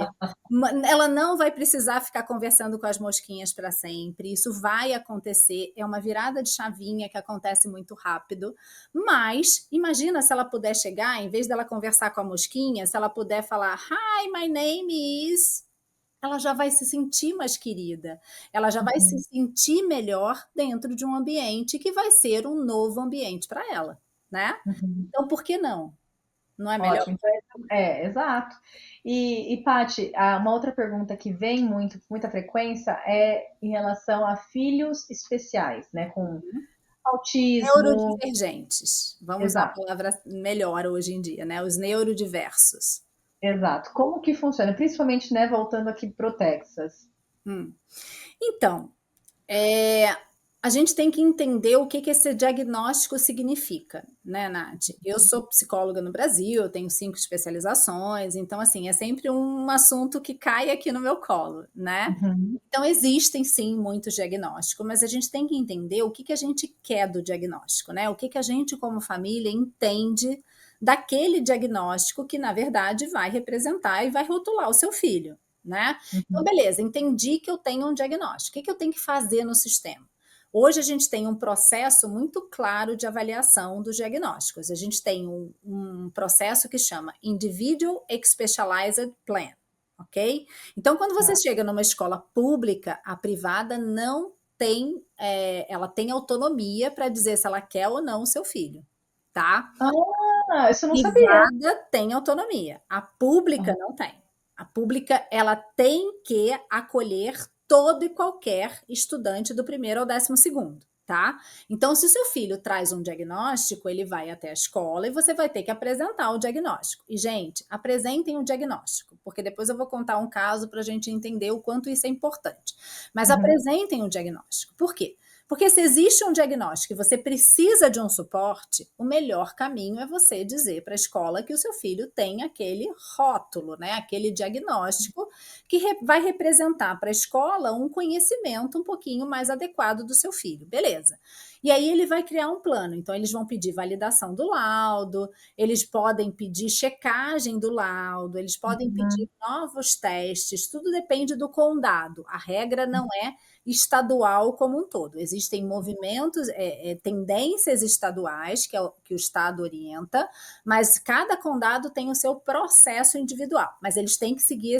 Ela não vai precisar ficar conversando com as mosquinhas para sempre. Isso vai acontecer. É uma virada de chavinha que acontece muito rápido. Mas imagina se ela puder chegar, em vez dela conversar com a mosquinha, se ela puder falar Hi, my name is. Ela já vai se sentir mais querida. Ela já vai se Uhum. sentir melhor dentro de um ambiente que vai ser um novo ambiente para ela, né? Uhum. Então, por que não? Não é melhor? Ótimo. Então, exato. E Paty, uma outra pergunta que vem muito, com muita frequência é em relação a filhos especiais, né? Com autismo. Neurodivergentes. Vamos usar a Exato, palavra melhor hoje em dia, né? Os neurodiversos. exato. Como que funciona? Principalmente, né, voltando aqui pro Texas. Hum. Então, é, a gente tem que entender o que, que esse diagnóstico significa, né, Nath? Eu sou psicóloga no Brasil, eu tenho 5 especializações, então, assim, é sempre um assunto que cai aqui no meu colo, né? Uhum. Então, existem sim muitos diagnósticos, mas a gente tem que entender o que, que a gente quer do diagnóstico, né? O que, que a gente, como família, entende daquele diagnóstico que, na verdade, vai representar e vai rotular o seu filho, né? Então, Uhum. beleza, entendi que eu tenho um diagnóstico. O que, que eu tenho que fazer no sistema? Hoje a gente tem um processo muito claro de avaliação dos diagnósticos. A gente tem um processo que chama Individual Specialized Plan, ok? Então, quando você Tá. chega numa escola pública, a privada não ela tem autonomia para dizer se ela quer ou não o seu filho, tá? Ah, isso eu não sabia. Privada tem autonomia, a pública não tem. A pública, ela tem que acolher todo e qualquer estudante do primeiro ao 12º, tá? Então, se o seu filho traz um diagnóstico, ele vai até a escola e você vai ter que apresentar o diagnóstico. E, gente, apresentem o diagnóstico, porque depois eu vou contar um caso para a gente entender o quanto isso é importante. Mas apresentem o diagnóstico. Por quê? Porque se existe um diagnóstico e você precisa de um suporte, o melhor caminho é você dizer para a escola que o seu filho tem aquele rótulo, né? Aquele diagnóstico que vai representar para a escola um conhecimento um pouquinho mais adequado do seu filho. Beleza. E aí ele vai criar um plano. Então, eles vão pedir validação do laudo, eles podem pedir checagem do laudo, eles podem pedir novos testes, tudo depende do condado. A regra não é estadual como um todo. Existem movimentos, tendências estaduais que o Estado orienta, mas cada condado tem o seu processo individual. Mas eles têm que seguir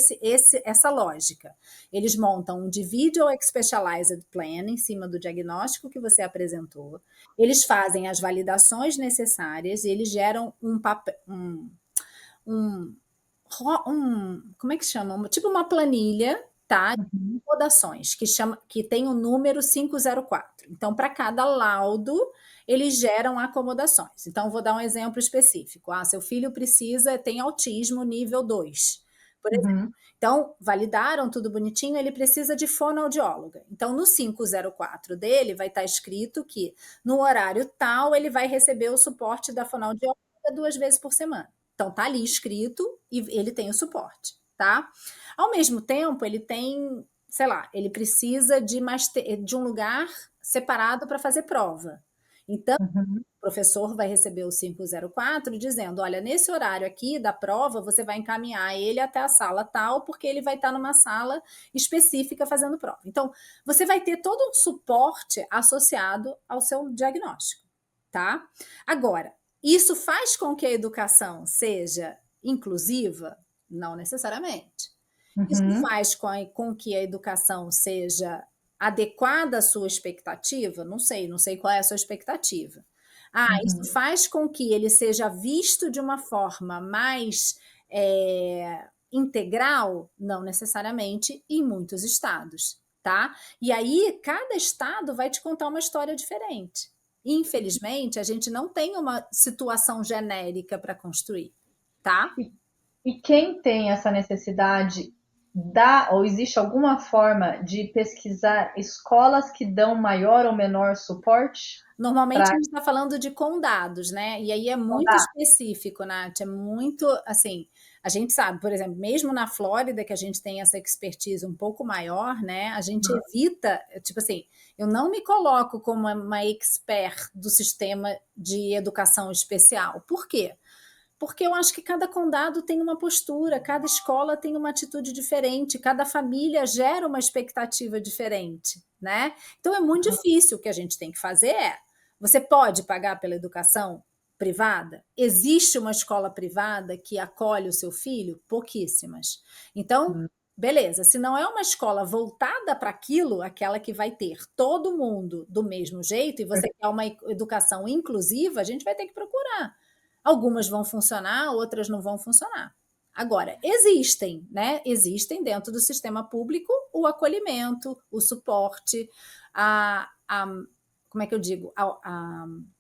essa lógica. Eles montam um Individual Specialized Plan em cima do diagnóstico que você apresentou. Eles fazem as validações necessárias e eles geram um papel, como é que chama? Tipo uma planilha, tá? Acomodações, que tem o número 504. Então, para cada laudo, eles geram acomodações. Então, vou dar um exemplo específico. Seu filho tem autismo nível 2, por exemplo. Então, validaram tudo bonitinho, ele precisa de fonoaudióloga. Então, no 504 dele, vai estar escrito que no horário tal, ele vai receber o suporte da fonoaudióloga 2 vezes por semana. Então, tá ali escrito e ele tem o suporte, tá? Ao mesmo tempo, ele tem, sei lá, ele precisa de um lugar separado para fazer prova. Então, o professor vai receber o 504 dizendo, olha, nesse horário aqui da prova, você vai encaminhar ele até a sala tal, porque ele vai estar numa sala específica fazendo prova. Então, você vai ter todo um suporte associado ao seu diagnóstico, tá? Agora, isso faz com que a educação seja inclusiva? Não necessariamente. Isso faz com que a educação seja adequada à sua expectativa? Não sei qual é a sua expectativa. Isso faz com que ele seja visto de uma forma mais integral? Não necessariamente em muitos estados, tá? E aí, cada estado vai te contar uma história diferente. Infelizmente, a gente não tem uma situação genérica para construir, tá? E quem tem essa necessidade, ou existe alguma forma de pesquisar escolas que dão maior ou menor suporte? Normalmente a gente está falando de condados, né? E aí é muito específico, Nath. É muito assim. A gente sabe, por exemplo, mesmo na Flórida, que a gente tem essa expertise um pouco maior, né? A gente evita, tipo assim, eu não me coloco como uma expert do sistema de educação especial. Por quê? Porque eu acho que cada condado tem uma postura, cada escola tem uma atitude diferente, cada família gera uma expectativa diferente, né? Então é muito difícil. O que a gente tem que fazer você pode pagar pela educação privada? Existe uma escola privada que acolhe o seu filho? Pouquíssimas. Então, beleza, se não é uma escola voltada para aquilo, aquela que vai ter todo mundo do mesmo jeito, e você quer uma educação inclusiva, a gente vai ter que procurar. Algumas vão funcionar, outras não vão funcionar. Agora, existem, né? Existem dentro do sistema público o acolhimento, o suporte, como é que eu digo?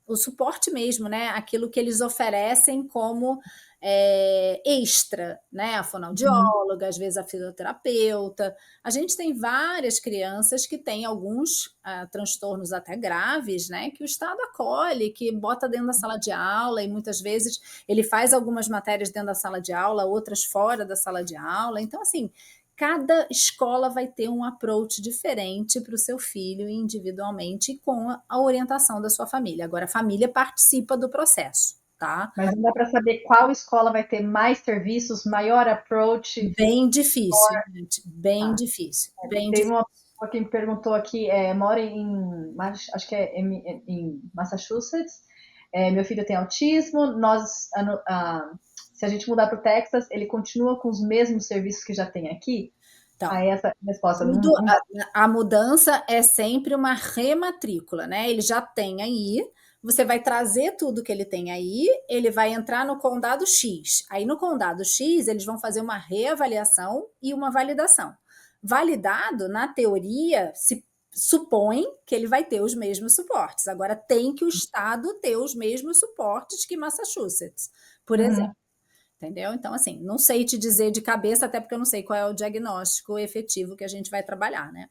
O suporte mesmo, né? Aquilo que eles oferecem como extra, né? A fonoaudióloga, às vezes a fisioterapeuta. A gente tem várias crianças que têm alguns transtornos até graves, né? Que o Estado acolhe, que bota dentro da sala de aula e muitas vezes ele faz algumas matérias dentro da sala de aula, outras fora da sala de aula. Então, assim, cada escola vai ter um approach diferente para o seu filho individualmente com a orientação da sua família. Agora, a família participa do processo, tá? Mas não dá para saber qual escola vai ter mais serviços, maior approach? Bem difícil, gente. Bem difícil. Bem Teve difícil. uma pessoa que me perguntou aqui, mora acho que é em Massachusetts, meu filho tem autismo, se a gente mudar para o Texas, ele continua com os mesmos serviços que já tem aqui? Então, Aí essa resposta tudo, não dá. a mudança é sempre uma rematrícula, né? Ele já tem aí, você vai trazer tudo que ele tem aí, ele vai entrar no condado X. Aí no condado X, eles vão fazer uma reavaliação e uma validação. Validado, na teoria, se supõe que ele vai ter os mesmos suportes. Agora, tem que o Estado ter os mesmos suportes que Massachusetts, por exemplo. Uhum. Entendeu? Então, assim, não sei te dizer de cabeça, até porque eu não sei qual é o diagnóstico efetivo que a gente vai trabalhar, né?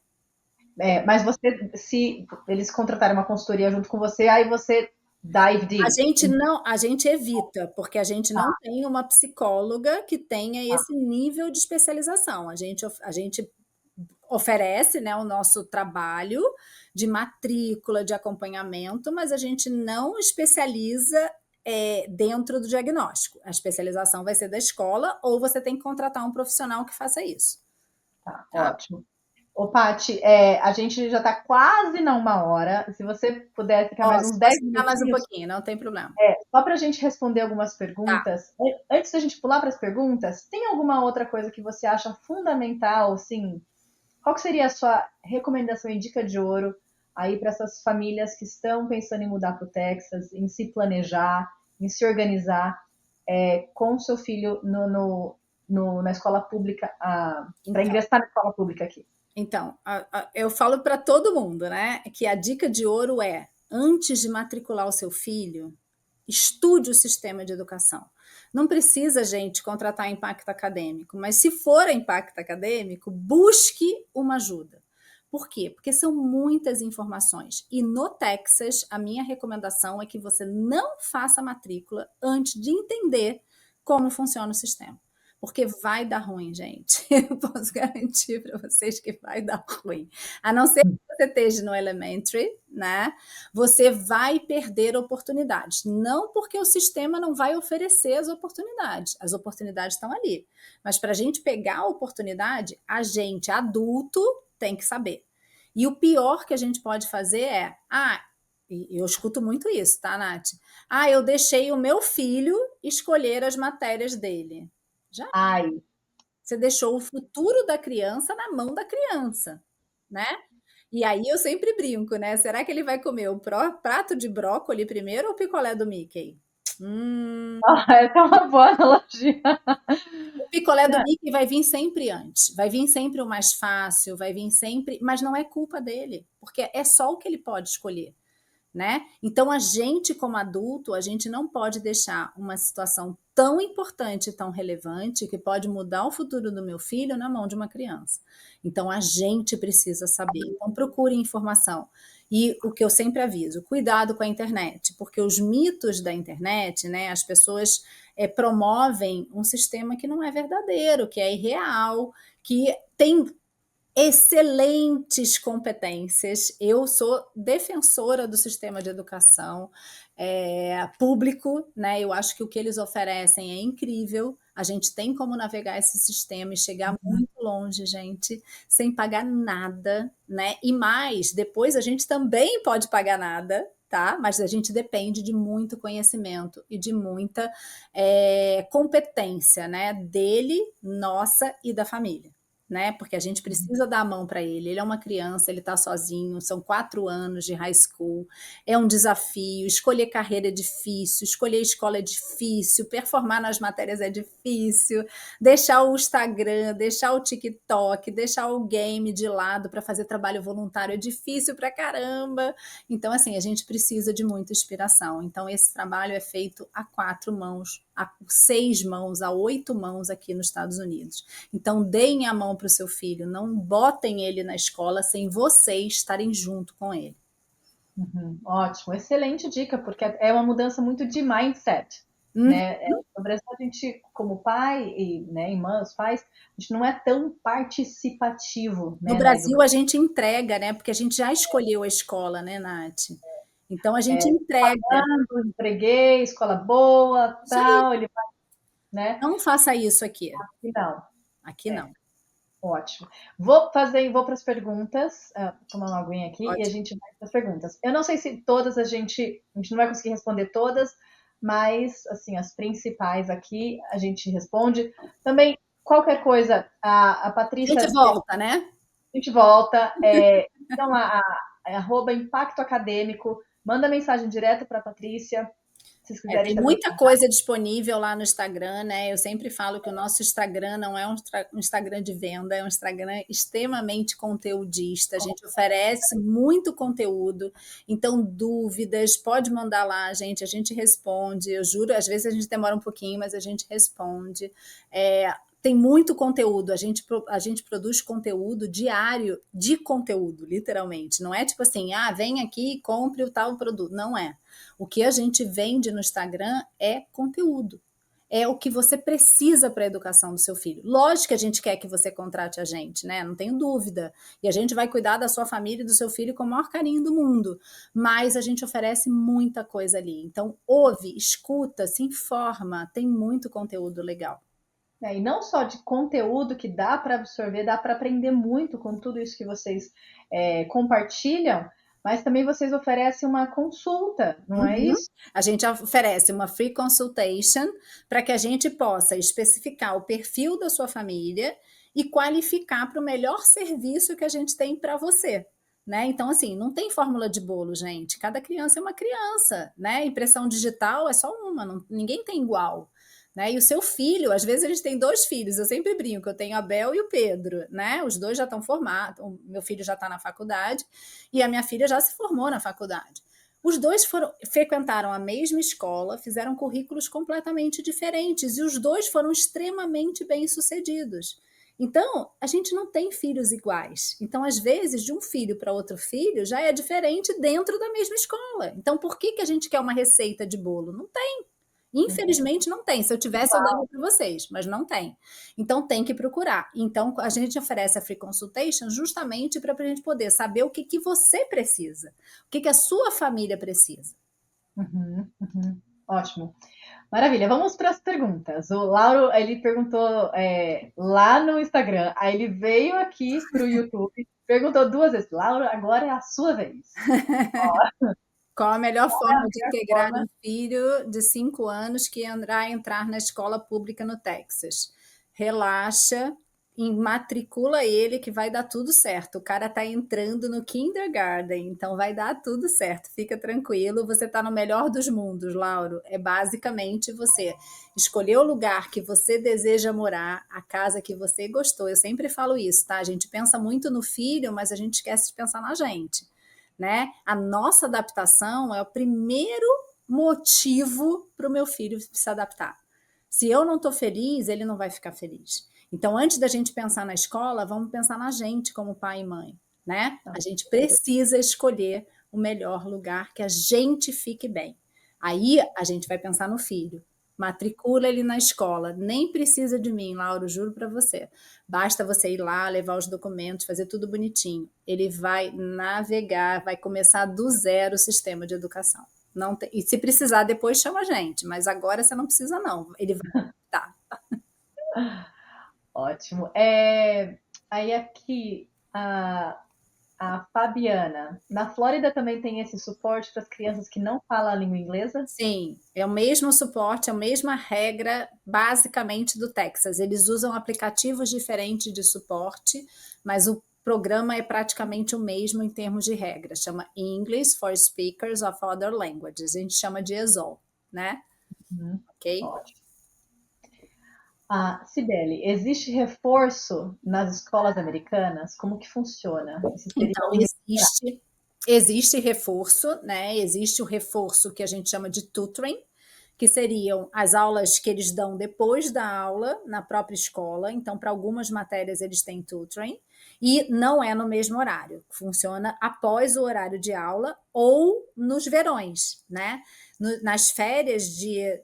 Mas você, se eles contratarem uma consultoria junto com você, aí você dive A deep. gente não, a gente evita, porque a gente Tá, não tem uma psicóloga que tenha tá. esse nível de especialização. A gente oferece, né, o nosso trabalho de matrícula, de acompanhamento, mas a gente não especializa dentro do diagnóstico. A especialização vai ser da escola ou você tem que contratar um profissional que faça isso, Tá, tá? ótimo. Ô, Paty, a gente já está quase na 1 hora. Se você puder ficar mais uns Posso 10 ficar mais um minutinhos, pouquinho, não tem problema. só para a gente responder algumas Tá. perguntas. Antes da gente pular para as perguntas, tem alguma outra coisa que você acha fundamental, assim? Qual que seria a sua recomendação e dica de ouro aí para essas famílias que estão pensando em mudar para o Texas, em se planejar, em se organizar com o seu filho na escola pública, para Então, ingressar na escola pública aqui? então, eu falo para todo mundo, né, que a dica de ouro é, antes de matricular o seu filho, estude o sistema de educação. Não precisa, gente, contratar impacto acadêmico, mas se for impacto acadêmico, busque uma ajuda. Por quê? Porque são muitas informações. E no Texas, a minha recomendação é que você não faça matrícula antes de entender como funciona o sistema. Porque vai dar ruim, gente. Eu posso garantir para vocês que vai dar ruim. A não ser que você esteja no elementary, né? Você vai perder oportunidades. Não porque o sistema não vai oferecer as oportunidades estão ali. Mas para a gente pegar a oportunidade, a gente, adulto, tem que saber. E o pior que a gente pode fazer é, eu escuto muito isso, tá, Nath? Eu deixei o meu filho escolher as matérias dele. Já Ai, você deixou o futuro da criança na mão da criança, né? E aí eu sempre brinco, né? Será que ele vai comer o prato de brócolis primeiro ou o picolé do Mickey? essa é uma boa analogia. O picolé do Mickey vai vir sempre antes, vai vir sempre o mais fácil, vai vir sempre, mas não é culpa dele, porque é só o que ele pode escolher. Né? Então a gente como adulto, a gente não pode deixar uma situação tão importante, tão relevante, que pode mudar o futuro do meu filho na mão de uma criança. Então a gente precisa saber. Então procure informação. E o que eu sempre aviso, cuidado com a internet, porque os mitos da internet, né, as pessoas promovem um sistema que não é verdadeiro, que é irreal, que tem excelentes competências. Eu sou defensora do sistema de educação público, né? Eu acho que o que eles oferecem é incrível. A gente tem como navegar esse sistema e chegar muito longe, gente, sem pagar nada, né? E mais, depois a gente também pode pagar nada, tá? Mas a gente depende de muito conhecimento e de muita competência, né? Dele, nossa e da família. Né? Porque a gente precisa dar a mão para ele. Ele é uma criança, ele está sozinho, são 4 anos de high school, é um desafio. Escolher carreira é difícil, escolher escola é difícil, performar nas matérias é difícil, deixar o Instagram, deixar o TikTok, deixar o game de lado para fazer trabalho voluntário é difícil pra caramba. Então, assim, a gente precisa de muita inspiração. Então, esse trabalho é feito a 4 mãos, a 6 mãos, a 8 mãos aqui nos Estados Unidos. Então, deem a mão para o seu filho, não botem ele na escola sem vocês estarem junto com ele. Ótimo, excelente dica, porque é uma mudança muito de mindset, né? No Brasil, a gente, como pai e, né, irmãs, pais, a gente não é tão participativo, No né, na Brasil, a educação. gente entrega, né? Porque a gente já escolheu a escola, né, Nath? Então, a gente entrega. Entreguei, escola boa, Isso aí. tal, ele vai, né? Não faça isso aqui. E não, Aqui não. ótimo. Vou para as perguntas, tomar uma aguinha aqui e a Ótimo. gente vai para as perguntas. Eu não sei se todas a gente não vai conseguir responder todas, mas assim, as principais aqui a gente responde. Também qualquer coisa, a A gente Patrícia, volta, né? a gente volta. Então, arroba Impacto Acadêmico, manda mensagem direto para a Patrícia, se vocês quiserem Tem se muita aprofundar. coisa disponível lá no Instagram, né? Eu sempre falo que o nosso Instagram não é um Instagram de venda, é um Instagram extremamente conteudista. A gente oferece muito conteúdo, então dúvidas, pode mandar lá, a gente responde. Eu juro, às vezes a gente demora um pouquinho, mas a gente responde. Tem muito conteúdo, a gente produz conteúdo diário de conteúdo, literalmente. Não é tipo assim, vem aqui e compre o tal produto. Não é. O que a gente vende no Instagram é conteúdo. É o que você precisa para a educação do seu filho. Lógico que a gente quer que você contrate a gente, né? Não tenho dúvida. E a gente vai cuidar da sua família e do seu filho com o maior carinho do mundo. Mas a gente oferece muita coisa ali. Então, ouve, escuta, se informa. Tem muito conteúdo legal. E não só de conteúdo que dá para absorver, dá para aprender muito com tudo isso que vocês compartilham, mas também vocês oferecem uma consulta, não é Uhum. isso? A gente oferece uma free consultation para que a gente possa especificar o perfil da sua família e qualificar para o melhor serviço que a gente tem para você. Né? Então, assim, não tem fórmula de bolo, gente. Cada criança é uma criança, né? Impressão digital é só uma, ninguém tem igual. Né? E o seu filho, às vezes eles têm dois filhos, eu sempre brinco, eu tenho a Bel e o Pedro, né? Os dois já estão formados, o meu filho já está na faculdade e a minha filha já se formou na faculdade. Os dois frequentaram a mesma escola, fizeram currículos completamente diferentes e os dois foram extremamente bem-sucedidos. Então, a gente não tem filhos iguais. Então, às vezes, de um filho para outro filho já é diferente dentro da mesma escola. Então, por que a gente quer uma receita de bolo? Não tem. Infelizmente não tem. Se eu tivesse, eu dava para vocês, mas não tem. Então tem que procurar. Então a gente oferece a free consultation justamente para a gente poder saber o que você precisa, o que a sua família precisa. Uhum, uhum. Ótimo. Maravilha, vamos para as perguntas. O Lauro, ele perguntou lá no Instagram, aí ele veio aqui para o YouTube, perguntou duas vezes. Lauro, agora é a sua vez. Qual a melhor forma de integrar Forma. um filho de 5 anos que irá entrar na escola pública no Texas? Relaxa, matricula ele que vai dar tudo certo. O cara está entrando no kindergarten, então vai dar tudo certo. Fica tranquilo, você está no melhor dos mundos, Lauro. É basicamente você escolher o lugar que você deseja morar, a casa que você gostou. Eu sempre falo isso, tá? A gente pensa muito no filho, mas a gente esquece de pensar na gente. Né? A nossa adaptação é o primeiro motivo para o meu filho se adaptar. Se eu não estou feliz, ele não vai ficar feliz. Então, antes da gente pensar na escola, vamos pensar na gente como pai e mãe, né? A gente precisa escolher o melhor lugar que a gente fique bem. Aí a gente vai pensar no filho. Matricula ele na escola. Nem precisa de mim, Lauro, juro para você. Basta você ir lá, levar os documentos, fazer tudo bonitinho. Ele vai navegar, vai começar do zero o sistema de educação. Não tem, e se precisar, depois chama a gente, mas agora você não precisa, não. Ele vai. Tá. Ótimo. Aí aqui, a Fabiana. Na Flórida também tem esse suporte para as crianças que não falam a língua inglesa? Sim, é o mesmo suporte, é a mesma regra, basicamente, do Texas. Eles usam aplicativos diferentes de suporte, mas o programa é praticamente o mesmo em termos de regras. Chama English for Speakers of Other Languages. A gente chama de ESOL, né? Ok? Ótimo. Cibele, existe reforço nas escolas americanas? Como que funciona? Esse seria Então, um existe reforço, né? Existe o reforço que a gente chama de tutoring, que seriam as aulas que eles dão depois da aula na própria escola. Então, para algumas matérias eles têm tutoring e não é no mesmo horário. Funciona após o horário de aula ou nos verões, né? Nas férias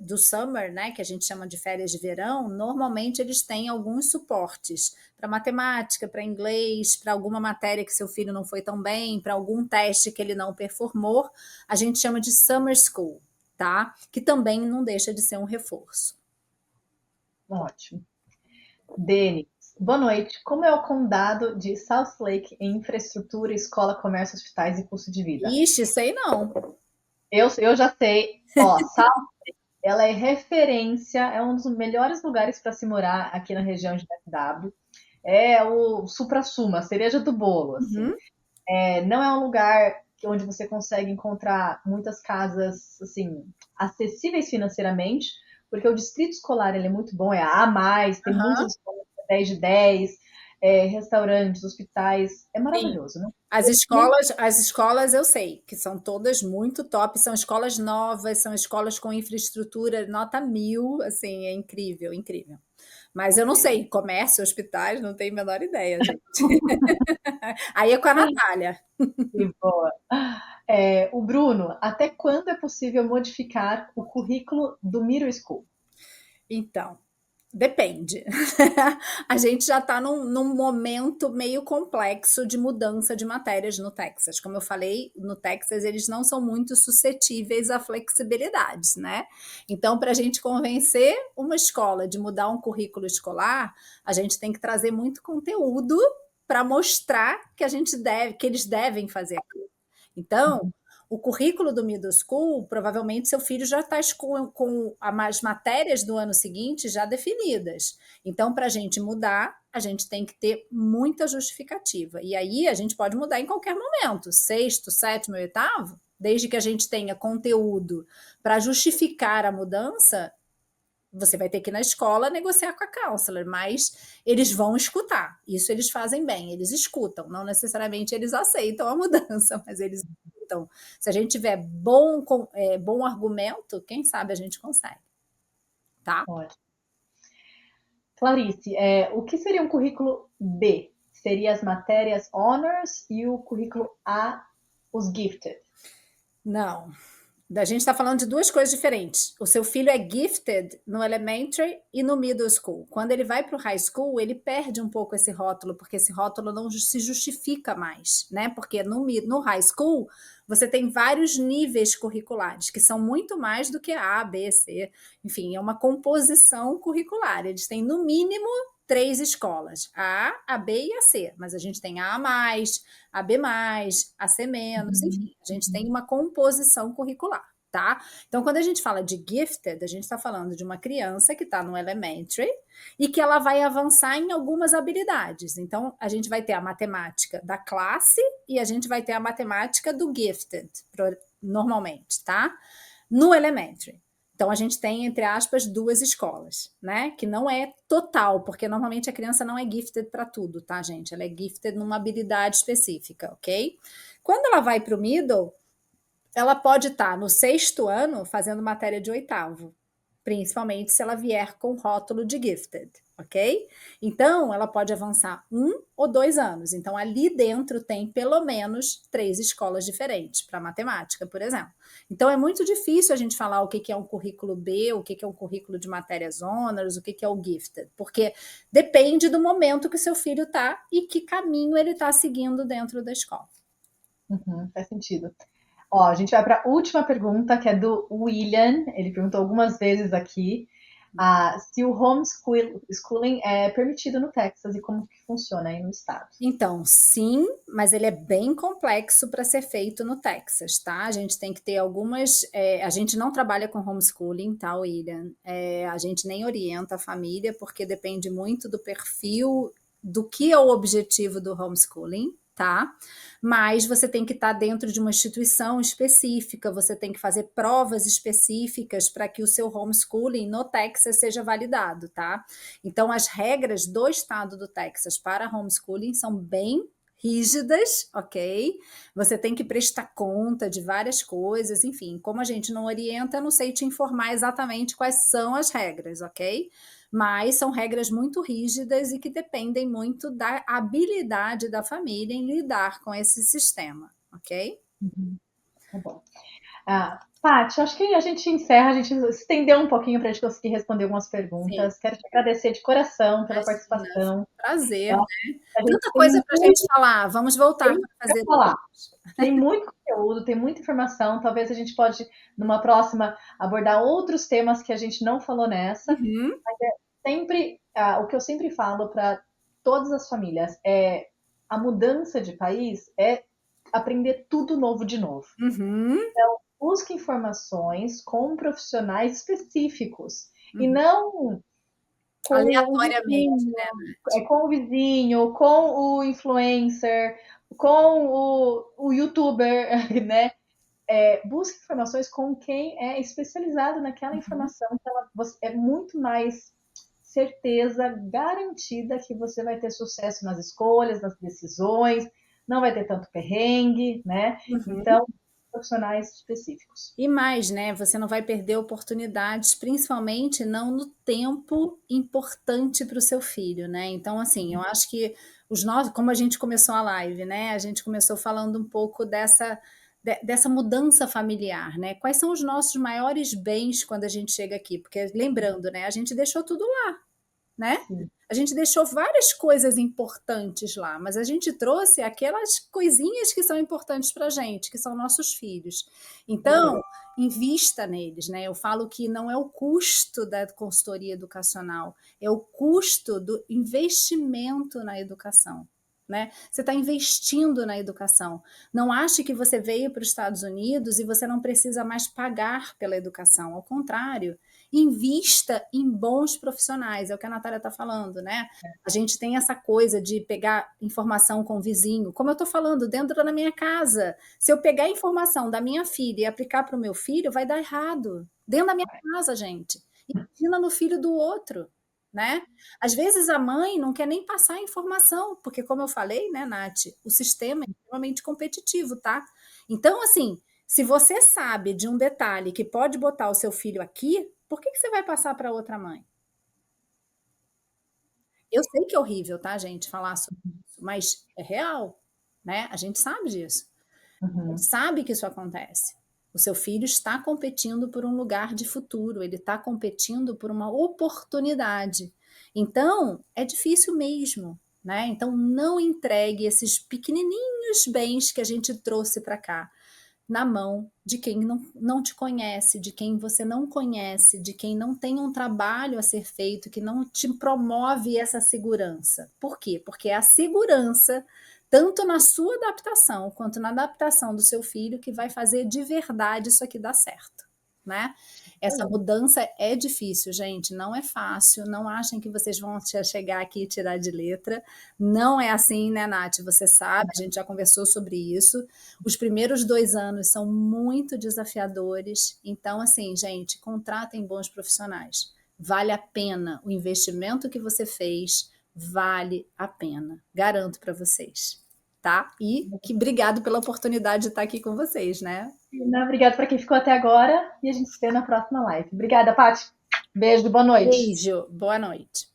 do summer, né, que a gente chama de férias de verão, normalmente eles têm alguns suportes para matemática, para inglês, para alguma matéria que seu filho não foi tão bem, para algum teste que ele não performou, a gente chama de summer school, tá? Que também não deixa de ser um reforço. Ótimo. Denis, boa noite. Como é o condado de South Lake em infraestrutura, escola, comércio, hospitais e custo de vida? Ixi, sei não. Eu já sei. Ó, ela é referência, é um dos melhores lugares para se morar aqui na região de DFW. É o suprassumo, a cereja do bolo, assim. Uhum. Não é um lugar onde você consegue encontrar muitas casas, assim, acessíveis financeiramente, porque o distrito escolar ele é muito bom, é a mais, tem Aham. muitas escolas 10 de 10, restaurantes, hospitais, é Sim. maravilhoso, né? As escolas eu sei que são todas muito top, são escolas novas, são escolas com infraestrutura nota 1000, assim, é incrível, incrível. Mas eu não sei, comércio, hospitais, não tenho a menor ideia, gente. Aí é com a Natália. Que boa. O Bruno, até quando é possível modificar o currículo do Middle School? Então, depende. A gente já está num momento meio complexo de mudança de matérias no Texas. Como eu falei, no Texas eles não são muito suscetíveis a flexibilidades, né? Então, para a gente convencer uma escola de mudar um currículo escolar, a gente tem que trazer muito conteúdo para mostrar que a gente deve, que eles devem fazer aquilo. Então, o currículo do middle school, provavelmente seu filho já está com as matérias do ano seguinte já definidas. Então, para a gente mudar, a gente tem que ter muita justificativa. E aí a gente pode mudar em qualquer momento, sexto, sétimo, oitavo, desde que a gente tenha conteúdo para justificar a mudança. Você vai ter que ir na escola negociar com a counselor, mas eles vão escutar. Isso eles fazem bem, eles escutam. Não necessariamente eles aceitam a mudança, mas eles escutam. Se a gente tiver bom argumento, quem sabe a gente consegue, tá? Ótimo. Clarice, o que seria um currículo B? Seria as matérias honors e o currículo A, os gifted. Não. A gente está falando de duas coisas diferentes. O seu filho é gifted no elementary e no middle school. Quando ele vai para o high school, ele perde um pouco esse rótulo, porque esse rótulo não se justifica mais, né? Porque no high school você tem vários níveis curriculares, que são muito mais do que A, B, C. Enfim, é uma composição curricular. Eles têm, no mínimo, 3 escolas: a B e a C. Mas a gente tem a mais, a B mais, a C menos, enfim, a gente tem uma composição curricular, tá? Então, quando a gente fala de gifted, a gente está falando de uma criança que está no elementary e que ela vai avançar em algumas habilidades. Então, a gente vai ter a matemática da classe e a gente vai ter a matemática do gifted, normalmente, tá? No elementary. Então, a gente tem, entre aspas, 2 escolas, né? Que não é total, porque normalmente a criança não é gifted para tudo, tá, gente? Ela é gifted numa habilidade específica, ok? Quando ela vai para o middle, ela pode estar no 6º ano fazendo matéria de 8º, principalmente se ela vier com rótulo de gifted, ok? Então, ela pode avançar 1 ou 2 anos. Então, ali dentro tem pelo menos 3 escolas diferentes para matemática, por exemplo. Então, é muito difícil a gente falar o que é um currículo B, o que é um currículo de matérias honors, o que é o gifted, porque depende do momento que seu filho está e que caminho ele está seguindo dentro da escola. Faz sentido. Ó, a gente vai para a última pergunta, que é do William. Ele perguntou algumas vezes aqui se o homeschooling é permitido no Texas e como que funciona aí no estado. Então, sim, mas ele é bem complexo para ser feito no Texas, tá? A gente tem que ter algumas. A gente não trabalha com homeschooling, tá, William? A gente nem orienta a família, porque depende muito do perfil, do que é o objetivo do homeschooling, tá? Mas você tem que estar dentro de uma instituição específica, você tem que fazer provas específicas para que o seu homeschooling no Texas seja validado, tá? Então, as regras do estado do Texas para homeschooling são bem rígidas, ok? Você tem que prestar conta de várias coisas, enfim, como a gente não orienta, eu não sei te informar exatamente quais são as regras, ok? Mas são regras muito rígidas e que dependem muito da habilidade da família em lidar com esse sistema, ok? Tá bom. Paty, acho que a gente encerra, a gente estendeu um pouquinho para a gente conseguir responder algumas Sim, perguntas. Quero te agradecer de coração pela imagina, participação. prazer, Eu acho né? que a gente Tanta tem coisa para a gente muito falar, vamos voltar para para fazer falar. depois. Tem muito conteúdo, tem muita informação. Talvez a gente pode, numa próxima, abordar outros temas que a gente não falou nessa. Uhum, Sempre, o que eu sempre falo para todas as famílias a mudança de país é aprender tudo novo de novo. uhum. busque informações com profissionais específicos e Uhum. não com o Aleatoriamente, vizinho, né, Nath? com o vizinho, com o influencer, com o youtuber, né? Busque informações com quem é especializado naquela Uhum. informação, que é muito mais certeza garantida que você vai ter sucesso nas escolhas, nas decisões, não vai ter tanto perrengue, né? Uhum. Então, profissionais específicos. E mais, né? Você não vai perder oportunidades, principalmente não no tempo importante para o seu filho, né? Então, assim, eu acho que os nossos, como a gente começou a live, né? A gente começou falando um pouco dessa mudança familiar, né? Quais são os nossos maiores bens quando a gente chega aqui? Porque lembrando, né? A gente deixou tudo lá, né? Sim. A gente deixou várias coisas importantes lá, mas a gente trouxe aquelas coisinhas que são importantes para a gente, que são nossos filhos. Então, invista neles, né? Eu falo que não é o custo da consultoria educacional, é o custo do investimento na educação. Né? Você está investindo na educação. Não ache que você veio para os Estados Unidos e você não precisa mais pagar pela educação. Ao contrário, invista em bons profissionais, é o que a Natália está falando, né? A gente tem essa coisa de pegar informação com o vizinho, como eu estou falando, dentro da minha casa. Se eu pegar a informação da minha filha e aplicar para o meu filho, vai dar errado. Dentro da minha casa, gente. Imagina no filho do outro, né? Às vezes a mãe não quer nem passar a informação, porque, como eu falei, né, Nath, o sistema é extremamente competitivo, tá? Então, assim, se você sabe de um detalhe que pode botar o seu filho aqui, por que você vai passar para outra mãe? Eu sei que é horrível, tá, gente, falar sobre isso, mas é real, né? A gente sabe disso. A gente Uhum. sabe que isso acontece. O seu filho está competindo por um lugar de futuro, ele está competindo por uma oportunidade. Então, é difícil mesmo, né? Então, não entregue esses pequenininhos bens que a gente trouxe para cá na mão de quem não te conhece, de quem você não conhece, de quem não tem um trabalho a ser feito, que não te promove essa segurança. Por quê? Porque é a segurança, tanto na sua adaptação quanto na adaptação do seu filho, que vai fazer de verdade isso aqui dar certo, né? Essa mudança é difícil, gente, não é fácil. Não achem que vocês vão chegar aqui e tirar de letra. Não é assim, né, Nath? Você sabe, a gente já conversou sobre isso. Os primeiros 2 anos são muito desafiadores. Então, assim, gente, contratem bons profissionais. Vale a pena. O investimento que você fez vale a pena. Garanto para vocês. Tá? E que obrigado pela oportunidade de estar aqui com vocês, né? Obrigada para quem ficou até agora e a gente se vê na próxima live. Obrigada, Paty. Beijo, boa noite. Beijo, boa noite.